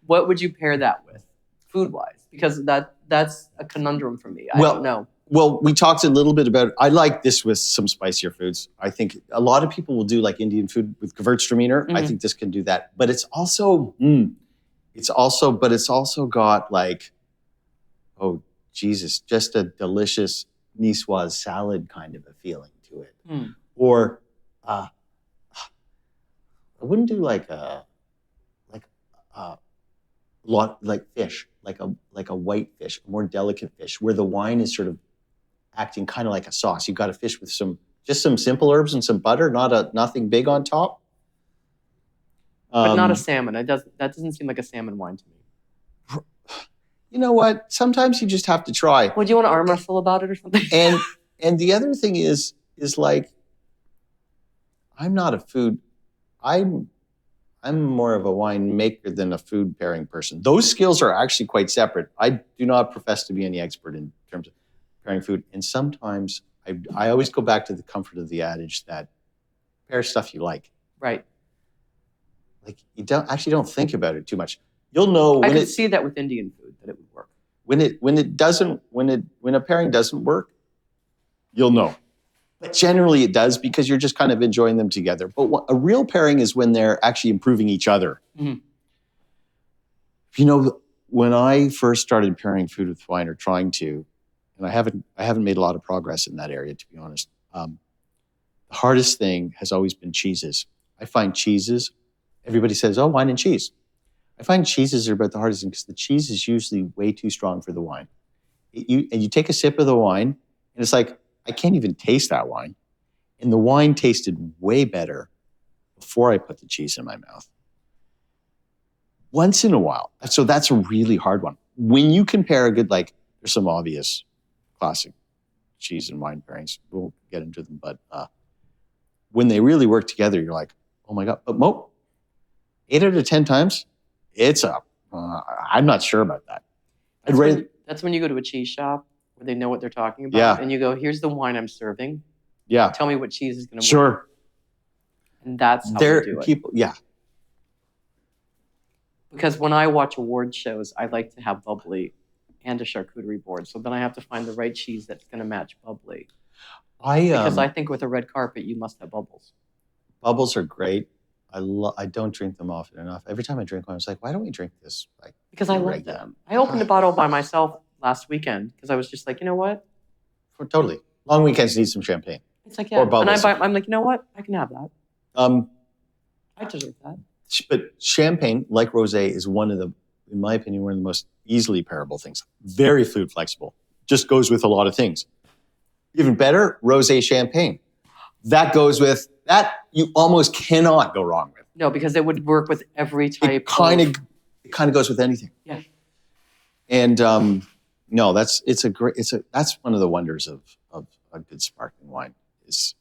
What would you pair that with, food-wise? Because that's a conundrum for me. I don't know. Well, we talked a little bit about, I like this with some spicier foods. I think a lot of people will do like Indian food with Gewürztraminer. Mm-hmm. I think this can do that. But it's also got like, oh, Jesus, just a delicious Niçoise salad kind of a feeling to it. Mm. Or I wouldn't do like fish, like a white fish, a more delicate fish, where the wine is sort of acting kind of like a sauce. You've got a fish with some simple herbs and some butter, nothing big on top. But not a salmon. That doesn't seem like a salmon wine to me. You know what? Sometimes you just have to try. Well, do you want to arm wrestle about it or something? And the other thing is like, I'm not a food. I'm more of a wine maker than a food pairing person. Those skills are actually quite separate. I do not profess to be any expert in terms of pairing food. And sometimes I always go back to the comfort of the adage that pair stuff you like. Right. Like you don't think about it too much. You'll know. I can see that with Indian food that it would work. When a pairing doesn't work, you'll know. But generally it does because you're just kind of enjoying them together. But a real pairing is when they're actually improving each other. Mm-hmm. when I first started pairing food with wine, or trying to, and I haven't made a lot of progress in that area, to be honest. The hardest thing has always been cheeses. I find cheeses. Everybody says, "Oh, wine and cheese." I find cheeses are about the hardest thing because the cheese is usually way too strong for the wine. You take a sip of the wine, and it's like, I can't even taste that wine. And the wine tasted way better before I put the cheese in my mouth. Once in a while. So that's a really hard one. When you compare a good, like, there's some obvious classic cheese and wine pairings. We'll get into them. But when they really work together, you're like, oh my God. But 8 out of 10 times, it's I'm not sure about that. That's when you go to a cheese shop where they know what they're talking about. Yeah. And you go, here's the wine I'm serving. Yeah. Tell me what cheese is going to work. Sure. And that's how we do it. People, yeah. Because when I watch award shows, I like to have bubbly and a charcuterie board. So then I have to find the right cheese that's going to match bubbly. Because I think with a red carpet, you must have bubbles. Bubbles are great. I don't drink them often enough. Every time I drink one, I was like, why don't we drink this? Because I love them. I opened a bottle by myself last weekend because I was just like, you know what? Totally. Long weekends need some champagne. It's like, yeah. Or bubbles. And I'm like, you know what? I can have that. I deserve that. But champagne, like rosé, is one of the, in my opinion, one of the most easily pairable things. Very food flexible. Just goes with a lot of things. Even better, rosé champagne. That goes with, that you almost cannot go wrong with. No, because it would work with every type. It kind of goes with anything. Yeah. And no, that's one of the wonders of a good sparkling wine is,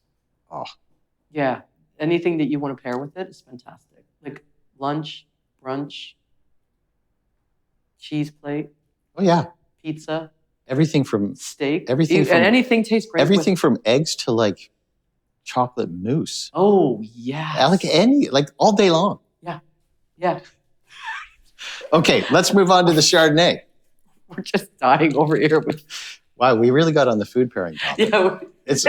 Yeah. Anything that you want to pair with it is fantastic. Like lunch, brunch, cheese plate. Oh yeah. Pizza. Everything from steak. Anything tastes great. Everything from eggs to like chocolate mousse. Oh yeah. Like all day long. Yeah. Yeah. Okay, let's move on to the Chardonnay. We're just dying over here with. Wow, we really got on the food pairing topic. Yeah. It's.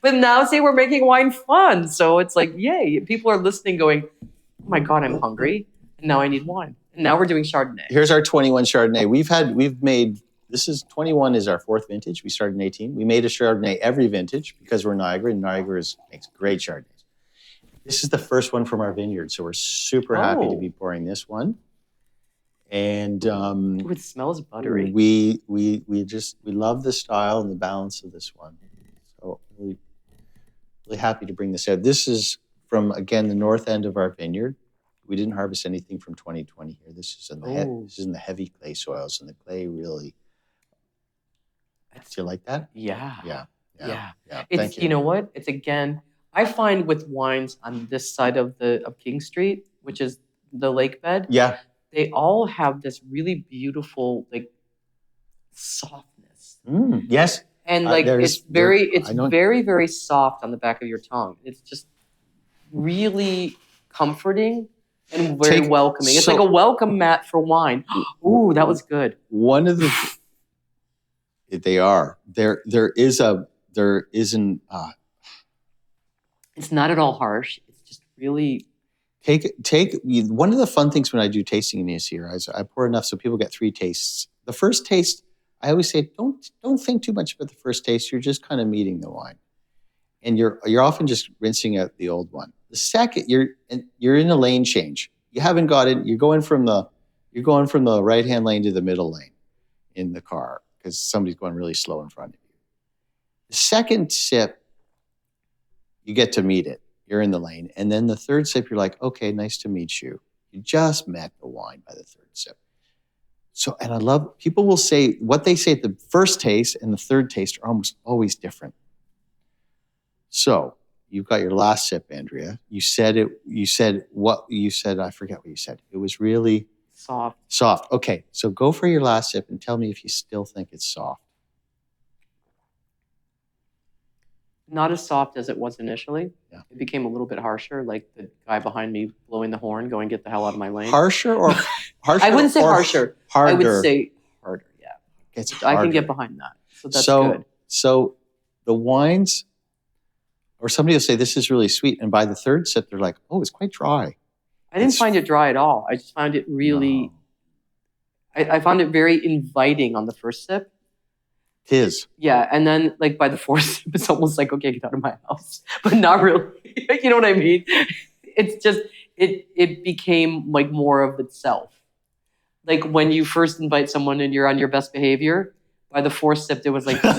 But now, see, we're making wine fun, so it's like, yay! People are listening, going, "Oh my God, I'm hungry, and now I need wine." And now we're doing Chardonnay. Here's our 21 Chardonnay. This is 21 is our 4th vintage. We started in 18. We made a Chardonnay every vintage because we're Niagara, and Niagara makes great Chardonnays. This is the first one from our vineyard, so we're super happy to be pouring this one. And it smells buttery. We love the style and the balance of this one. So really, really happy to bring this out. This is from, again, the north end of our vineyard. We didn't harvest anything from 2020 here. This is in the heavy clay soils, and the clay really. Do you like that? Yeah. Yeah. Thank you. You know what? It's, again, I find with wines on this side of King Street, which is the lake bed. Yeah. They all have this really beautiful, like, softness. Yes. And like it's very, very soft on the back of your tongue. It's just really comforting and very welcoming. It's like a welcome mat for wine. Ooh, that was good. One of the they are there isn't. It's not at all harsh. It's just really. Take one of the fun things when I do tasting this here is I pour enough so people get 3 tastes. The first taste, I always say, don't think too much about the first taste. You're just kind of meeting the wine, and you're often just rinsing out the old one. The second, you're in a lane change. You haven't got it. You're going from the right hand lane to the middle lane in the car because somebody's going really slow in front of you. The second sip, you get to meet it. You're in the lane. And then the third sip, you're like, okay, nice to meet you. You just met the wine by the third sip. So, and I love, people will say, what they say at the first taste and the third taste are almost always different. So, you've got your last sip, Andrea. I forget what you said. It was really soft. Okay, so go for your last sip and tell me if you still think it's soft. Not as soft as it was initially. Yeah. It became a little bit harsher, like the guy behind me blowing the horn, going, get the hell out of my lane. Harsher or harsher? I wouldn't say harsher. Harder. I would say harder, yeah. It's harder. I can get behind that. So that's good. So the wines, or somebody will say, this is really sweet. And by the third sip, they're like, oh, it's quite dry. I didn't find it dry at all. I just found it really I found it very inviting on the first sip. Tis. Yeah, and then like by the fourth sip, it's almost like, okay, get out of my house, but not really. You know what I mean? It's just it became like more of itself. Like when you first invite someone and you're on your best behavior, by the fourth sip, it was like, this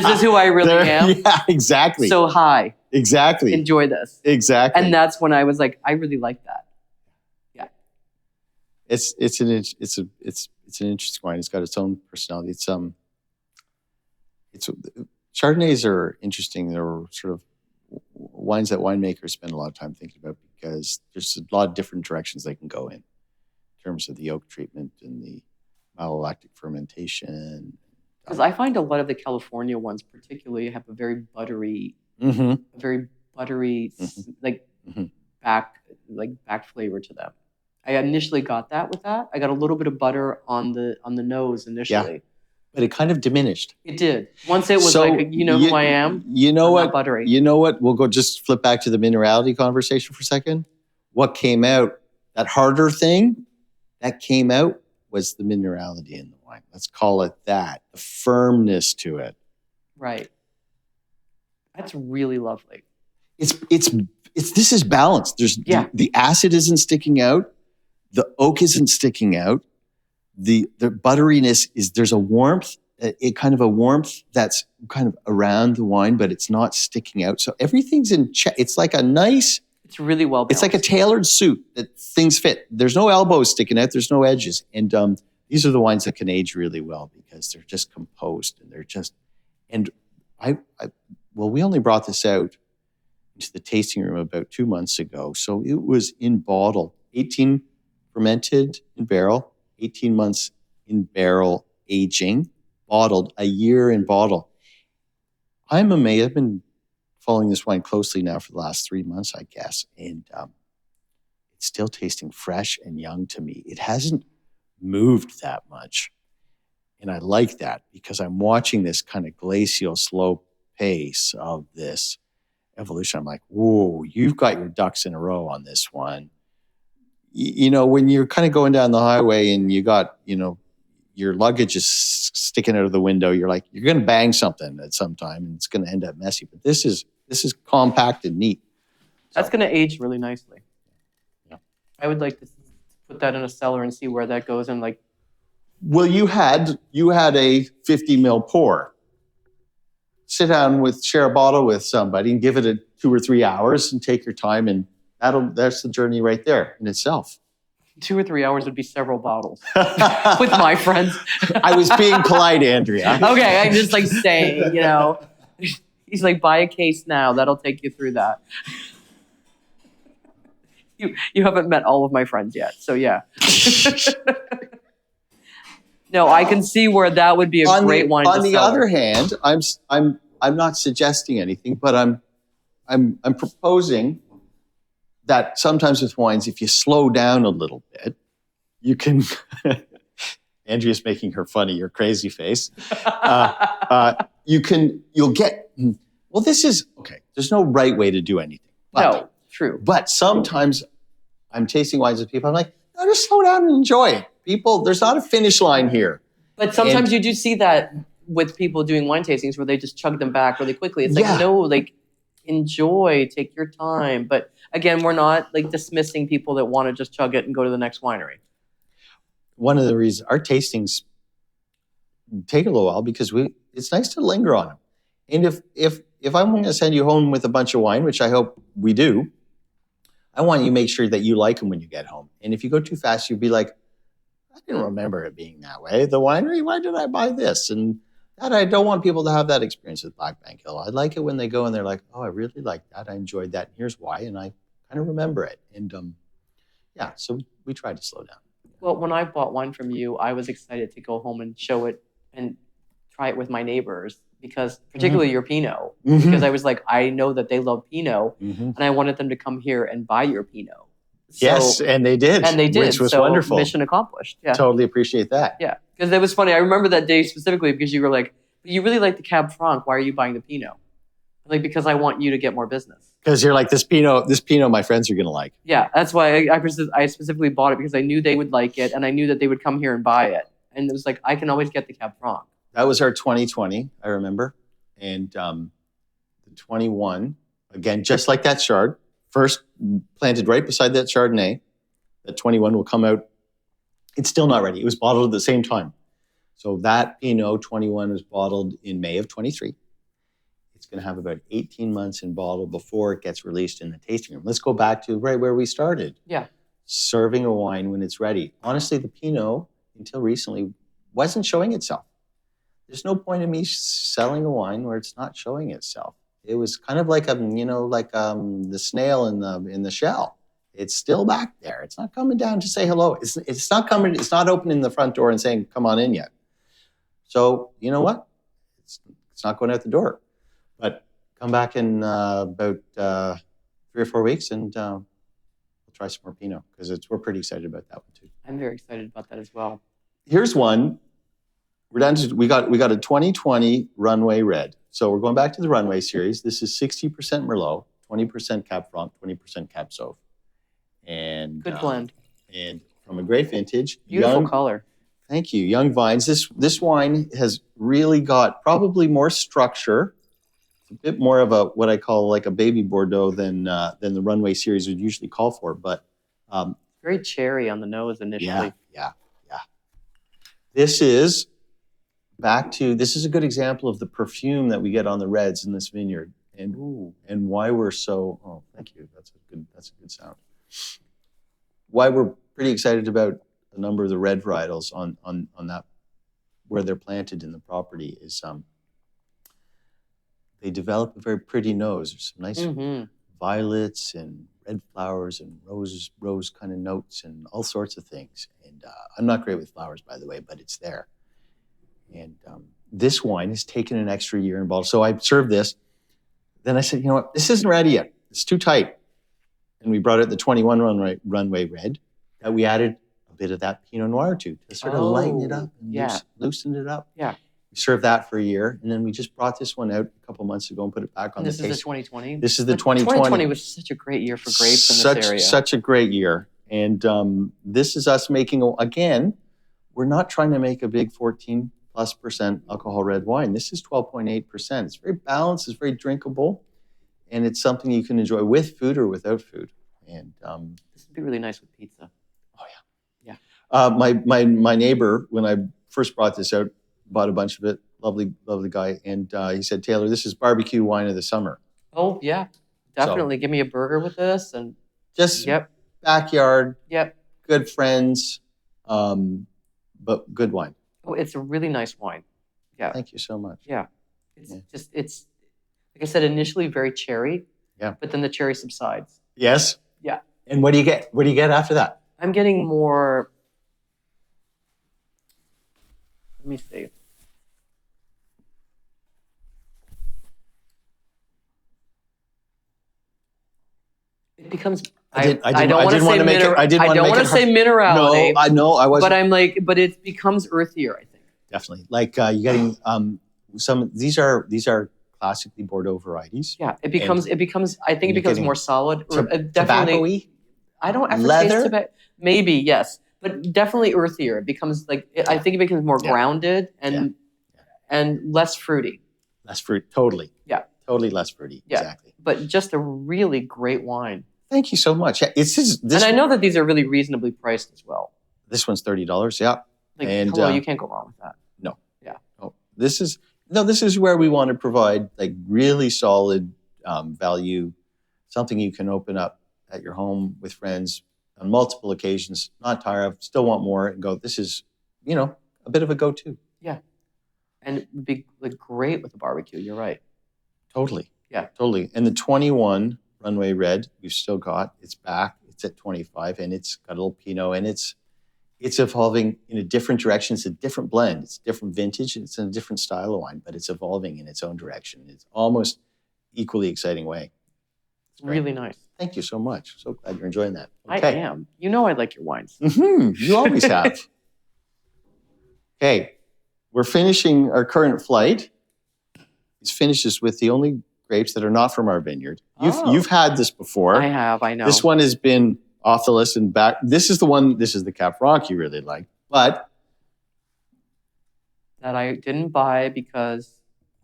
is who I really am. Yeah, exactly. So hi, exactly. enjoy this. Exactly. And that's when I was like, I really like that. Yeah. It's an interesting wine. It's got its own personality. Chardonnays are interesting. They're sort of wines that winemakers spend a lot of time thinking about because there's a lot of different directions they can go in terms of the oak treatment and the malolactic fermentation. Because I find a lot of the California ones particularly have a very buttery, like back flavor to them. I initially got that with that. I got a little bit of butter on the nose initially. Yeah. But it kind of diminished. It did. Once it was like, who I am. You know what? Buttery. You know what? We'll go just flip back to the minerality conversation for a second. What came out, that harder thing that came out was the minerality in the wine. Let's call it that. The firmness to it. Right. That's really lovely. This is balanced. The acid isn't sticking out. The oak isn't sticking out. The butteriness is, there's a warmth, kind of a warmth that's kind of around the wine, but it's not sticking out. So everything's in check. It's like a nice, it's really well balanced. It's like a tailored suit that things fit. There's no elbows sticking out. There's no edges. And these are the wines that can age really well because they're just composed and they're just, and we only brought this out into the tasting room about 2 months ago. So it was in bottle, 18 fermented in barrel, 18 months in barrel aging, bottled, a year in bottle. I'm amazed. I've been following this wine closely now for the last 3 months, I guess. And it's still tasting fresh and young to me. It hasn't moved that much. And I like that because I'm watching this kind of glacial slow pace of this evolution. I'm like, whoa, you've got your ducks in a row on this one. When you're kind of going down the highway and you got, your luggage is sticking out of the window, you're like, you're going to bang something at some time and it's going to end up messy. But this is compact and neat. That's going to age really nicely. Yeah. I would like to put that in a cellar and see where that goes. And like, well, you had a 50 ml pour. Sit down share a bottle with somebody and give it 2 or 3 hours and take your time, and that's the journey right there in itself. 2 or 3 hours would be several bottles with my friends. I was being polite, Andrea. Okay, I'm just like saying, he's like, buy a case now. That'll take you through that. You haven't met all of my friends yet, so yeah. No, I can see where that would be a great wine. On the other hand, I'm not suggesting anything, but I'm proposing that sometimes with wines, if you slow down a little bit, you can. Andrea's making her funny, your crazy face. You'll get. Well, this is okay. There's no right way to do anything. No, true. But sometimes I'm tasting wines with people. I'm like, no, just slow down and enjoy it. People, there's not a finish line here. But sometimes you do see that with people doing wine tastings where they just chug them back really quickly. It's like, no, like enjoy, take your time. But again, we're not like dismissing people that want to just chug it and go to the next winery. One of the reasons our tastings take a little while because it's nice to linger on them. And if I'm going to send you home with a bunch of wine, which I hope we do, I want you to make sure that you like them when you get home. And if you go too fast, you'll be like, I didn't remember it being that way. The winery, why did I buy this? And that I don't want people to have that experience with Black Bank Hill. I like it when they go and they're like, oh, I really like that. I enjoyed that. And here's why. And I kind of remember it. And so we tried to slow down. Well, when I bought wine from you, I was excited to go home and show it and try it with my neighbors because particularly your Pinot, because I was like, I know that they love Pinot and I wanted them to come here and buy your Pinot. So, yes, and they did. Which was wonderful. Mission accomplished. Yeah. Totally appreciate that. Yeah, because it was funny. I remember that day specifically because you were like, you really like the Cab Franc. Why are you buying the Pinot? I'm like, because I want you to get more business. Because you're like, this Pinot my friends are going to like. Yeah, that's why I specifically bought it, because I knew they would like it, and I knew that they would come here and buy it. And it was like, I can always get the Cab Franc. That was our 2020, I remember. And the 21, again, just like that Chard, first planted right beside that Chardonnay. That 21 will come out. It's still not ready. It was bottled at the same time. So that Pinot 21 was bottled in May of 23. It's going to have about 18 months in bottle before it gets released in the tasting room. Let's go back to right where we started. Yeah. Serving a wine when it's ready. Honestly, the Pinot, until recently, wasn't showing itself. There's no point in me selling a wine where it's not showing itself. It was kind of like the snail in the shell. It's still back there. It's not coming down to say hello. It's not coming. It's not opening the front door and saying, "Come on in" yet. So you know what? It's not going out the door. But come back in about 3 or 4 weeks, and we'll try some more Pinot, because we're pretty excited about that one too. I'm very excited about that as well. Here's one. We're down to we got a 2020 Runway Red. So we're going back to the Runway series. This is 60% Merlot, 20% Cab Franc, 20% Cab Sauv. And Good blend. And from a great vintage. Beautiful color. Thank you. Young vines. This wine has really got probably more structure. It's a bit more of what I call like a baby Bordeaux than the Runway series would usually call for. But very cherry on the nose initially. Yeah. This is a good example of the perfume that we get on the reds in this vineyard, and why we're so. Oh, thank you. That's a good sound. Why we're pretty excited about a number of the red varietals on that, where they're planted in the property, is they develop a very pretty nose. There's some nice violets and red flowers and rose kind of notes and all sorts of things. And I'm not great with flowers, by the way, but it's there. And this wine has taken an extra year in bottle. So I served this. Then I said, you know what? This isn't ready yet. It's too tight. And we brought out the 21 Runway Red that we added a bit of that Pinot Noir to sort of lighten it up and loosen it up. Yeah. We served that for a year. And then we just brought this one out a couple months ago and put it back on the taste. This is the 2020? This is the 2020. 2020 was such a great year for grapes in this area. Such a great year. And this is us making, again, we're not trying to make a big 14+% alcohol red wine. This is 12.8%. It's very balanced. It's very drinkable, and it's something you can enjoy with food or without food. And this would be really nice with pizza. Oh yeah. My neighbor, when I first brought this out, bought a bunch of it. Lovely guy, and he said, "Taylor, this is barbecue wine of the summer." Oh yeah, definitely. Give me a burger with this, and just backyard. Yep. Good friends, but good wine. Oh, it's a really nice wine. Yeah. Thank you so much. Yeah. It's like I said, initially very cherry. Yeah. But then the cherry subsides. Yes. Yeah. And what do you get? What do you get after that? I'm getting more. Let me see. It becomes. I don't want to say minerality. No, I know I wasn't. But it becomes earthier, I think. Definitely. Like you're getting some. These are classically Bordeaux varieties. Yeah, it becomes. I think it becomes more solid. Definitely. Tobacco-y? I don't ever Leather? taste tobacco. Maybe yes, but definitely earthier. It becomes like I think it becomes more grounded and less fruity. Less fruit, totally. Yeah. Totally less fruity. Yeah. Exactly. But just a really great wine. Thank you so much. And I know that these are really reasonably priced as well. This one's $30. Yeah. Hello, you can't go wrong with that. No. Yeah. Oh, this is where we want to provide like really solid value, something you can open up at your home with friends on multiple occasions, not tire of, still want more, and go, this is, a bit of a go-to. Yeah. And it would be like great with a barbecue. You're right. Totally. Yeah. Totally. And the 21 Runway Red, we've still got, it's back, it's at 25, and it's got a little Pinot, and it's evolving in a different direction. It's a different blend. It's a different vintage. It's in a different style of wine, but it's evolving in its own direction. It's almost equally exciting way. It's really nice. Thank you so much. So glad you're enjoying that. Okay. I am. I like your wines. Mm-hmm. You always have. Okay. We're finishing our current flight. It finishes with the only grapes that are not from our vineyard. You've had this before. I have, I know. This one has been off the list and back. This is the Cap Franc you really like, but that I didn't buy because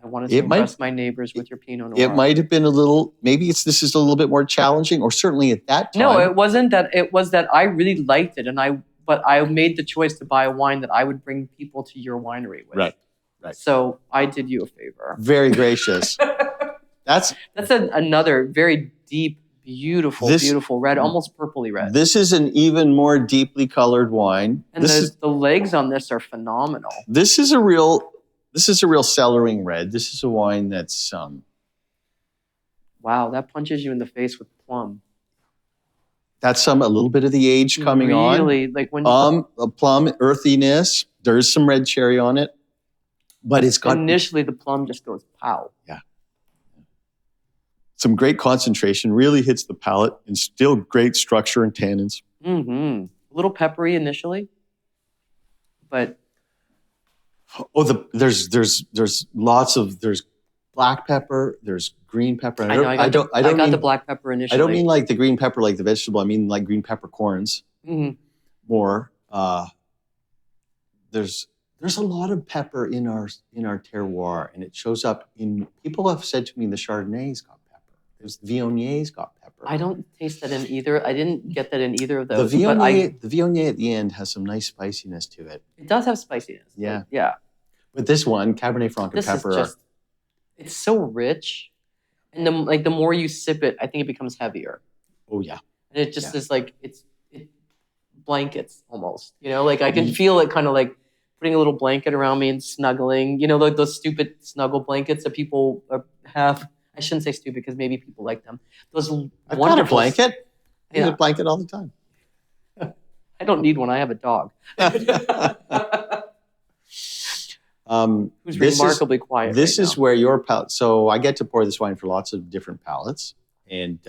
I wanted to impress my neighbors with your Pinot Noir. It might have been a little, maybe this is a little bit more challenging, or certainly at that time. No, it wasn't that. It was that I really liked it, but I made the choice to buy a wine that I would bring people to your winery with. Right. So I did you a favor. Very gracious. That's another very deep, beautiful red, almost purpley red. This is an even more deeply colored wine. And the legs on this are phenomenal. This is a real cellaring red. This is a wine that's wow, that punches you in the face with plum. That's a little bit of the age coming on. Really, like when a plum earthiness. There's some red cherry on it, but it's got initially the plum just goes pow. Yeah. Some great concentration, really hits the palate, and still great structure and tannins. Mm-hmm. A little peppery initially, but there's black pepper, there's green pepper. I got the black pepper initially. I don't mean like the green pepper like the vegetable. I mean like green peppercorns. Mm-hmm. More. There's a lot of pepper in our terroir, and it shows up in. People have said to me the Chardonnay's got pepper. There's Vignoier's got pepper. I don't taste that in either. I didn't get that in either of those. The Vignoier at the end has some nice spiciness to it. It does have spiciness. Yeah. Yeah. But this one, Cabernet Franc and pepper. It's so rich, and the more you sip it, I think it becomes heavier. Oh yeah. And it just is like it blankets almost. Like I can feel it kind of like putting a little blanket around me and snuggling. Like those stupid snuggle blankets that people have. I shouldn't say stupid because maybe people like them. I've got a blanket. I use a blanket all the time. I don't need one. I have a dog. Who's remarkably quiet. This is where your palate. So I get to pour this wine for lots of different palates, and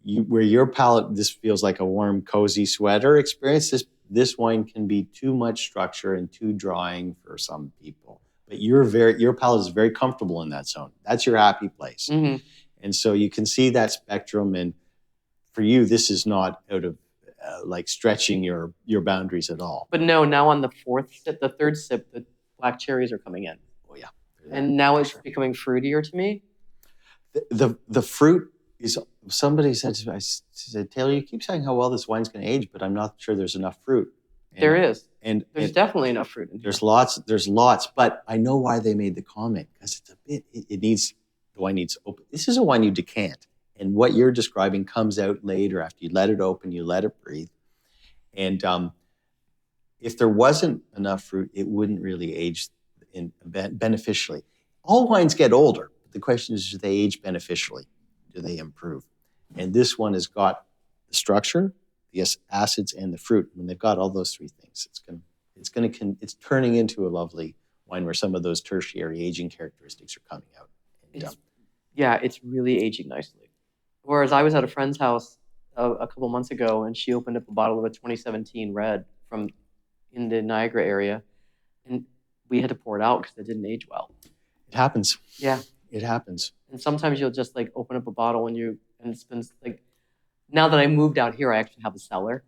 where your palate, this feels like a warm, cozy sweater experience. This wine can be too much structure and too drawing for some people. But your palate is very comfortable in that zone. That's your happy place. Mm-hmm. And so you can see that spectrum. And for you, this is not out of like stretching your boundaries at all. But no, now on the third sip, the black cherries are coming in. Oh yeah. And now it's becoming fruitier to me. The fruit is, somebody said to me, I said, Taylor, you keep saying how well this wine's going to age, but I'm not sure there's enough fruit. There is. And there's definitely enough fruit in here. There's lots, but I know why they made the comment, because the wine needs open. This is a wine you decant, and what you're describing comes out later after you let it open, you let it breathe. And if there wasn't enough fruit, it wouldn't really age beneficially. All wines get older. But the question is, do they age beneficially? Do they improve? And this one has got the structure, the acids, and the fruit. When they've got all those three things, it's turning into a lovely wine where some of those tertiary aging characteristics are coming out. And, it's really aging nicely. Whereas I was at a friend's house a couple months ago, and she opened up a bottle of a 2017 red from in the Niagara area, and we had to pour it out because it didn't age well. It happens. Yeah, it happens. And sometimes you'll just like open up a bottle and it's been like. Now that I moved out here, I actually have a cellar,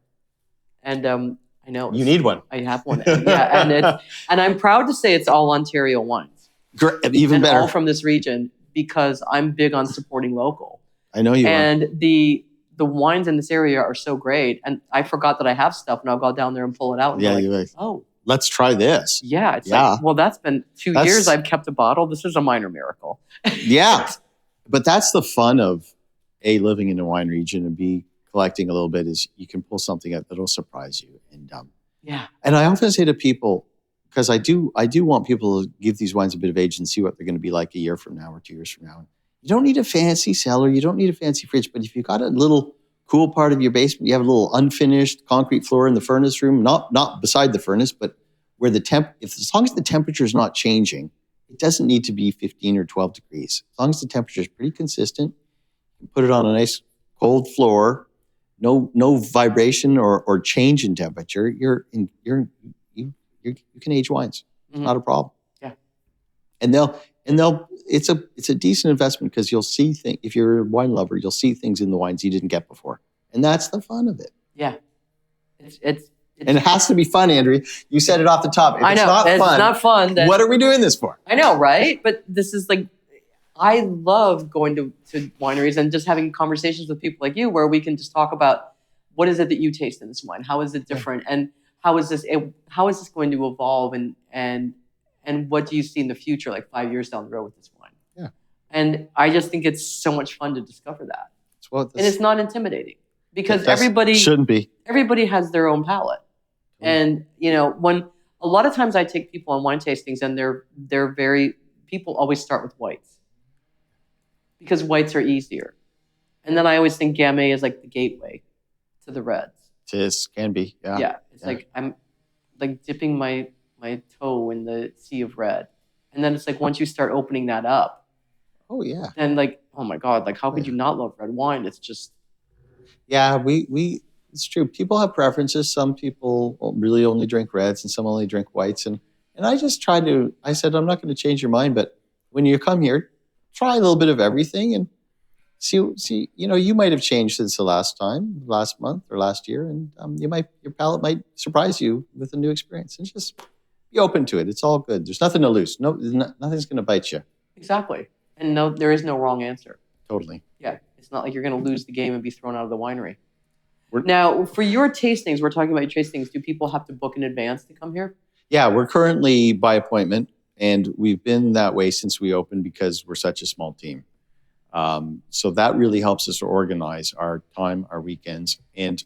and I know you need one. I have one, yeah, and I'm proud to say it's all Ontario wines. Great, even better, all from this region, because I'm big on supporting local. I know you are. And the wines in this area are so great, and I forgot that I have stuff, and I'll go down there and pull it out. And you're like, oh, let's try this. Yeah, like, well, that's been 2 years I've kept a bottle. This is a minor miracle. Yeah, but that's the fun of A, living in a wine region, and B, collecting a little bit, is you can pull something out that'll surprise you. And and I often say to people, because I do want people to give these wines a bit of age and see what they're going to be like a year from now or 2 years from now. You don't need a fancy cellar, you don't need a fancy fridge, but if you've got a little cool part of your basement, you have a little unfinished concrete floor in the furnace room, not beside the furnace, but where as long as the temperature is not changing, it doesn't need to be 15 or 12 degrees. As long as the temperature is pretty consistent, you put it on a nice cold floor, no vibration or change in temperature, you can age wines. It's not a problem. Yeah. And And it's a decent investment because you'll see things, if you're a wine lover, you'll see things in the wines you didn't get before. And that's the fun of it. Yeah. It's and it has to be fun, Andrea. You said it off the top. If I know. it's not fun, then, what are we doing this for? I know, right? But this is like, I love going to wineries and just having conversations with people like you where we can just talk about what is it that you taste in this wine? How is it different? And how is this going to evolve? And what do you see in the future, like 5 years down the road with this wine? Yeah. And I just think it's so much fun to discover that. And it's not intimidating because everybody shouldn't be. Everybody has their own palate. And, when a lot of times I take people on wine tastings and people always start with whites because whites are easier. And then I always think Gamay is like the gateway to the reds. It can be, yeah. Yeah. It's like, I'm like dipping my toe in the sea of red. And then it's like, once you start opening that up. Oh, yeah. Then like, oh my God, like how could you not love red wine? It's just. Yeah, it's true. People have preferences. Some people really only drink reds and some only drink whites. And I just I said, I'm not going to change your mind, but when you come here, try a little bit of everything and see, you might have changed since the last month or last year. And your palate might surprise you with a new experience and just be open to it. It's all good. There's nothing to lose. Nothing's going to bite you. Exactly. And no, there is no wrong answer. Totally. Yeah. It's not like you're going to lose the game and be thrown out of the winery. Now, for your tastings, we're talking about your tastings. Do people have to book in advance to come here? Yeah, we're currently by appointment, and we've been that way since we opened because we're such a small team. So that really helps us to organize our time, our weekends, and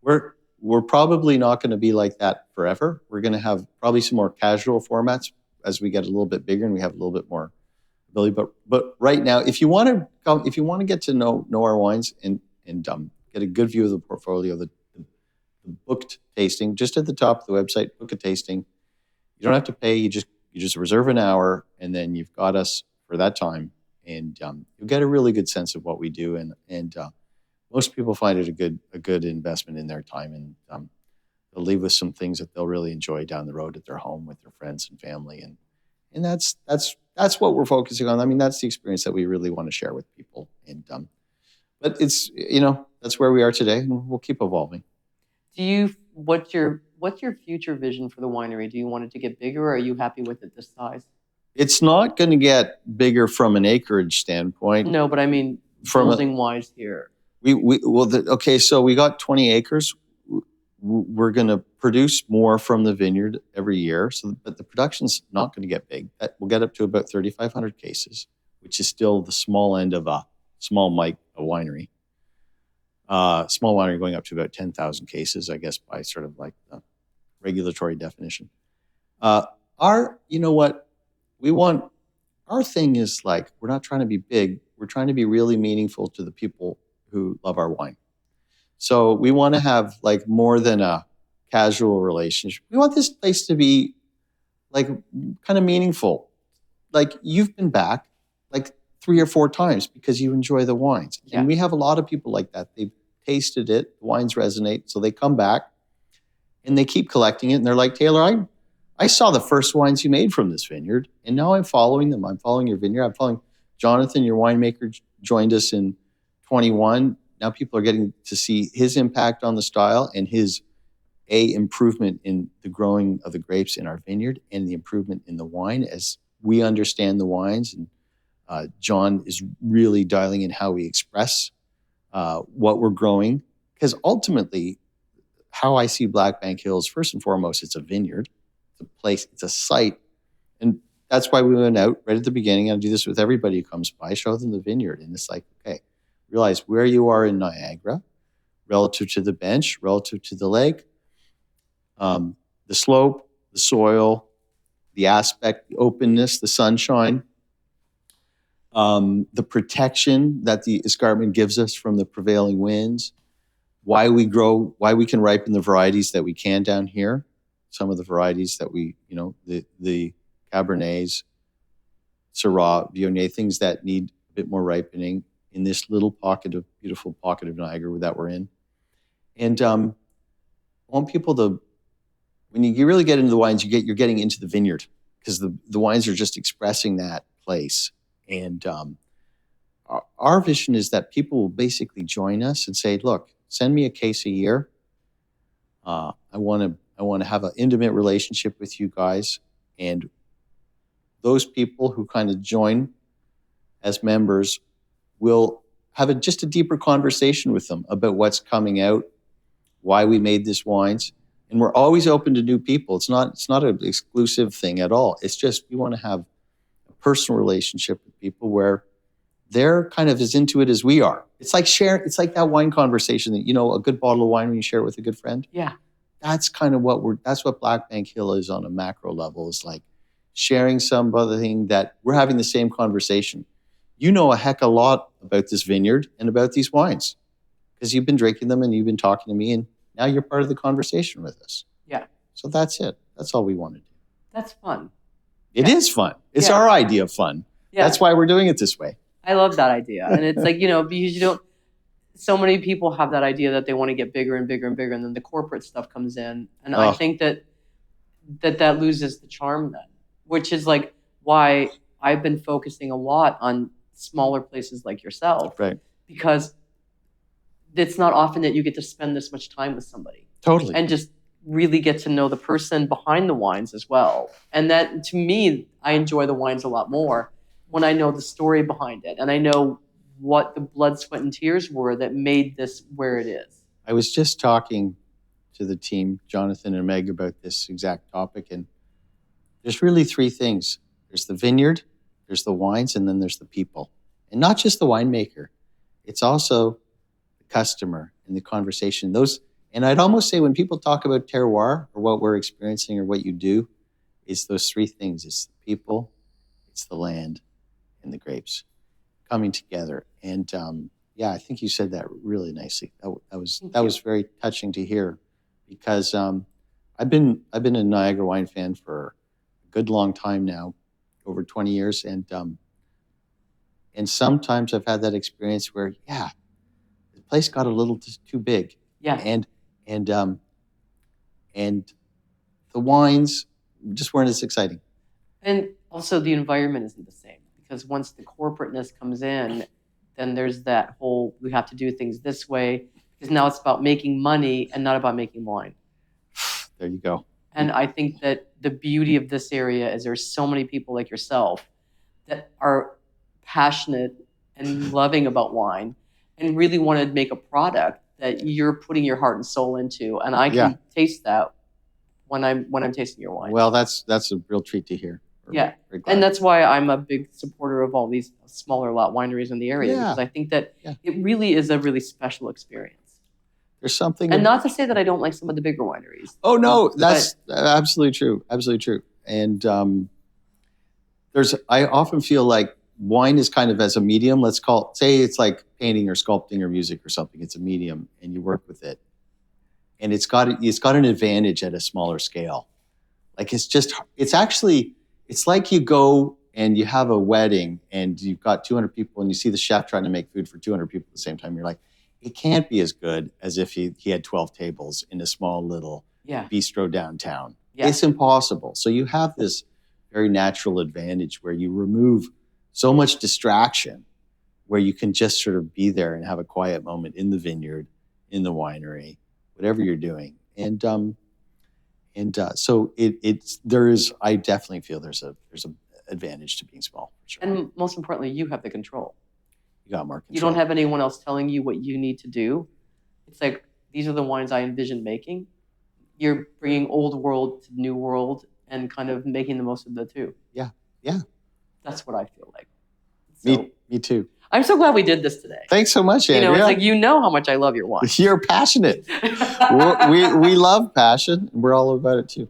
we're probably not going to be like that forever. We're going to have probably some more casual formats as we get a little bit bigger and we have a little bit more ability. But right now, if you want to come, if you want to get to know our wines and get a good view of the portfolio, the booked tasting, just at the top of the website, book a tasting. You don't have to pay. You just reserve an hour, and then you've got us for that time, and you'll get a really good sense of what we do. And most people find it a good investment in their time, and they'll leave with some things that they'll really enjoy down the road at their home with their friends and family, and that's what we're focusing on. I mean, that's the experience that we really want to share with people, and but it's that's where we are today, and we'll keep evolving. What's your future vision for the winery? Do you want it to get bigger, or are you happy with it this size? It's not going to get bigger from an acreage standpoint. No, but I mean, building wise here. So we got 20 acres. We're going to produce more from the vineyard every year. But the production's not going to get big. We'll get up to about 3,500 cases, which is still the small end of a small winery. Small winery going up to about 10,000 cases, I guess, by sort of like the regulatory definition. Our thing is like, we're not trying to be big. We're trying to be really meaningful to the people who love our wine. So we want to have like more than a casual relationship. We want this place to be like kind of meaningful. Like you've been back like 3 or 4 times because you enjoy the wines. Yeah. And we have a lot of people like that. They've tasted it, the wines resonate, so they come back and they keep collecting it. And they're like, Taylor, I saw the first wines you made from this vineyard, and now I'm following them. I'm following your vineyard. I'm following Jonathan, your winemaker, joined us in 21. Now people are getting to see his impact on the style and his improvement in the growing of the grapes in our vineyard and the improvement in the wine as we understand the wines. And John is really dialing in how we express what we're growing. Because ultimately, how I see Black Bank Hills, first and foremost, it's a vineyard. It's a place, it's a site. And that's why we went out right at the beginning. I do this with everybody who comes by, show them the vineyard. And it's like, okay, realize where you are in Niagara relative to the bench, relative to the lake, the slope, the soil, the aspect, the openness, the sunshine, the protection that the escarpment gives us from the prevailing winds, why we can ripen the varieties that we can down here. Some of the varieties that we, the Cabernets, Syrah, Vignoier, things that need a bit more ripening in this little beautiful pocket of Niagara that we're in. And I want people to, when you really get into the wines, you're getting into the vineyard. because the wines are just expressing that place. And our vision is that people will basically join us and say, look, send me a case a year. I want to have an intimate relationship with you guys. And those people who kind of join as members will have just a deeper conversation with them about what's coming out, why we made these wines. And we're always open to new people. It's not an exclusive thing at all. It's just we want to have a personal relationship with people where they're kind of as into it as we are. It's like it's like that wine conversation that, a good bottle of wine when you share it with a good friend. Yeah. That's kind of that's what Black Bank Hill is on a macro level. It's like sharing some other thing that we're having the same conversation. You know a heck of a lot about this vineyard and about these wines because you've been drinking them and you've been talking to me, and now you're part of the conversation with us. Yeah. So that's it. That's all we want to do. That's fun. It is fun. It's our idea of fun. Yeah. That's why we're doing it this way. I love that idea. And it's like, because so many people have that idea that they want to get bigger and bigger and bigger, and then the corporate stuff comes in. And I think that loses the charm then, which is like why I've been focusing a lot on smaller places like yourself. Right. Because it's not often that you get to spend this much time with somebody. Totally. And just really get to know the person behind the wines as well. And that, to me, I enjoy the wines a lot more when I know the story behind it and I know what the blood, sweat, and tears were that made this where it is. I was just talking to the team, Jonathan and Meg, about this exact topic, and there's really three things. There's the vineyard, there's the wines, and then there's the people. And not just the winemaker. It's also the customer and the conversation. And I'd almost say when people talk about terroir or what we're experiencing or what you do, it's those three things. It's the people, it's the land, and the grapes coming together. And I think you said that really nicely. That was very touching to hear, because I've been a Niagara wine fan for a good long time now, over 20 years, and sometimes I've had that experience where the place got a little too big. Yeah. And the wines just weren't as exciting. And also the environment isn't the same, because once the corporateness comes in, then there's that whole, we have to do things this way, because now it's about making money and not about making wine. There you go. And I think that the beauty of this area is there's so many people like yourself that are passionate and loving about wine and really want to make a product that you're putting your heart and soul into. And I can taste that when I'm tasting your wine. Well, that's a real treat to hear. And that's why I'm a big supporter of all these smaller lot wineries in the area, because I think that it really is a really special experience. There's something, and not to say that I don't like some of the bigger wineries. Oh no, that's absolutely true. Absolutely true. And I often feel like wine is kind of as a medium. Let's say it's like painting or sculpting or music or something. It's a medium, and you work with it, and it's got an advantage at a smaller scale. Like it's like you go and you have a wedding and you've got 200 people and you see the chef trying to make food for 200 people at the same time. You're like, it can't be as good as if he had 12 tables in a small little bistro downtown. Yeah. It's impossible. So you have this very natural advantage where you remove so much distraction, where you can just sort of be there and have a quiet moment in the vineyard, in the winery, whatever you're doing. And so I definitely feel there's a advantage to being small. For sure. And most importantly, you have the control. You got more control. You don't have anyone else telling you what you need to do. It's like, these are the wines I envision making. You're bringing old world to new world and kind of making the most of the two. Yeah. That's what I feel like. So, me too. I'm so glad we did this today. Thanks so much, Andrea. It's like, how much I love your wine. You're passionate. we love passion, and we're all about it too.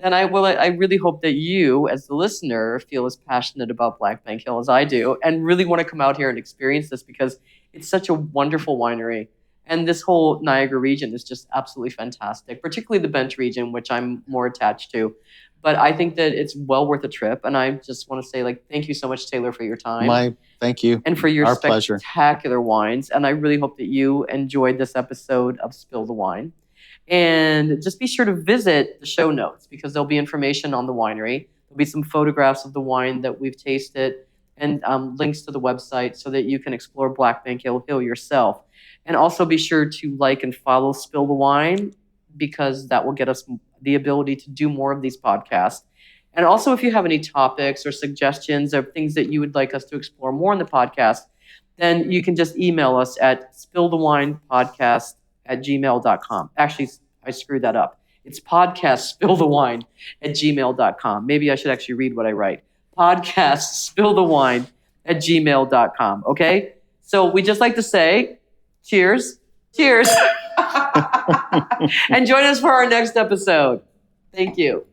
And I really hope that you, as the listener, feel as passionate about Black Bank Hill as I do, and really want to come out here and experience this, because it's such a wonderful winery. And this whole Niagara region is just absolutely fantastic, particularly the Bench region, which I'm more attached to. But I think that it's well worth a trip. And I just want to say, thank you so much, Taylor, for your time. Thank you. And for your Our spectacular pleasure. Wines. And I really hope that you enjoyed this episode of Spill the Wine. And just be sure to visit the show notes, because there'll be information on the winery. There'll be some photographs of the wine that we've tasted and links to the website so that you can explore Black Bank Hill yourself. And also be sure to like and follow Spill the Wine, because that will get us the ability to do more of these podcasts. And also, if you have any topics or suggestions or things that you would like us to explore more in the podcast, then you can just email us at spillthewinepodcast@gmail.com. Actually, I screwed that up. It's podcastspillthewine@gmail.com. Maybe I should actually read what I write. Podcastspillthewine@gmail.com. Okay? So we just like to say, cheers. Cheers. And join us for our next episode. Thank you.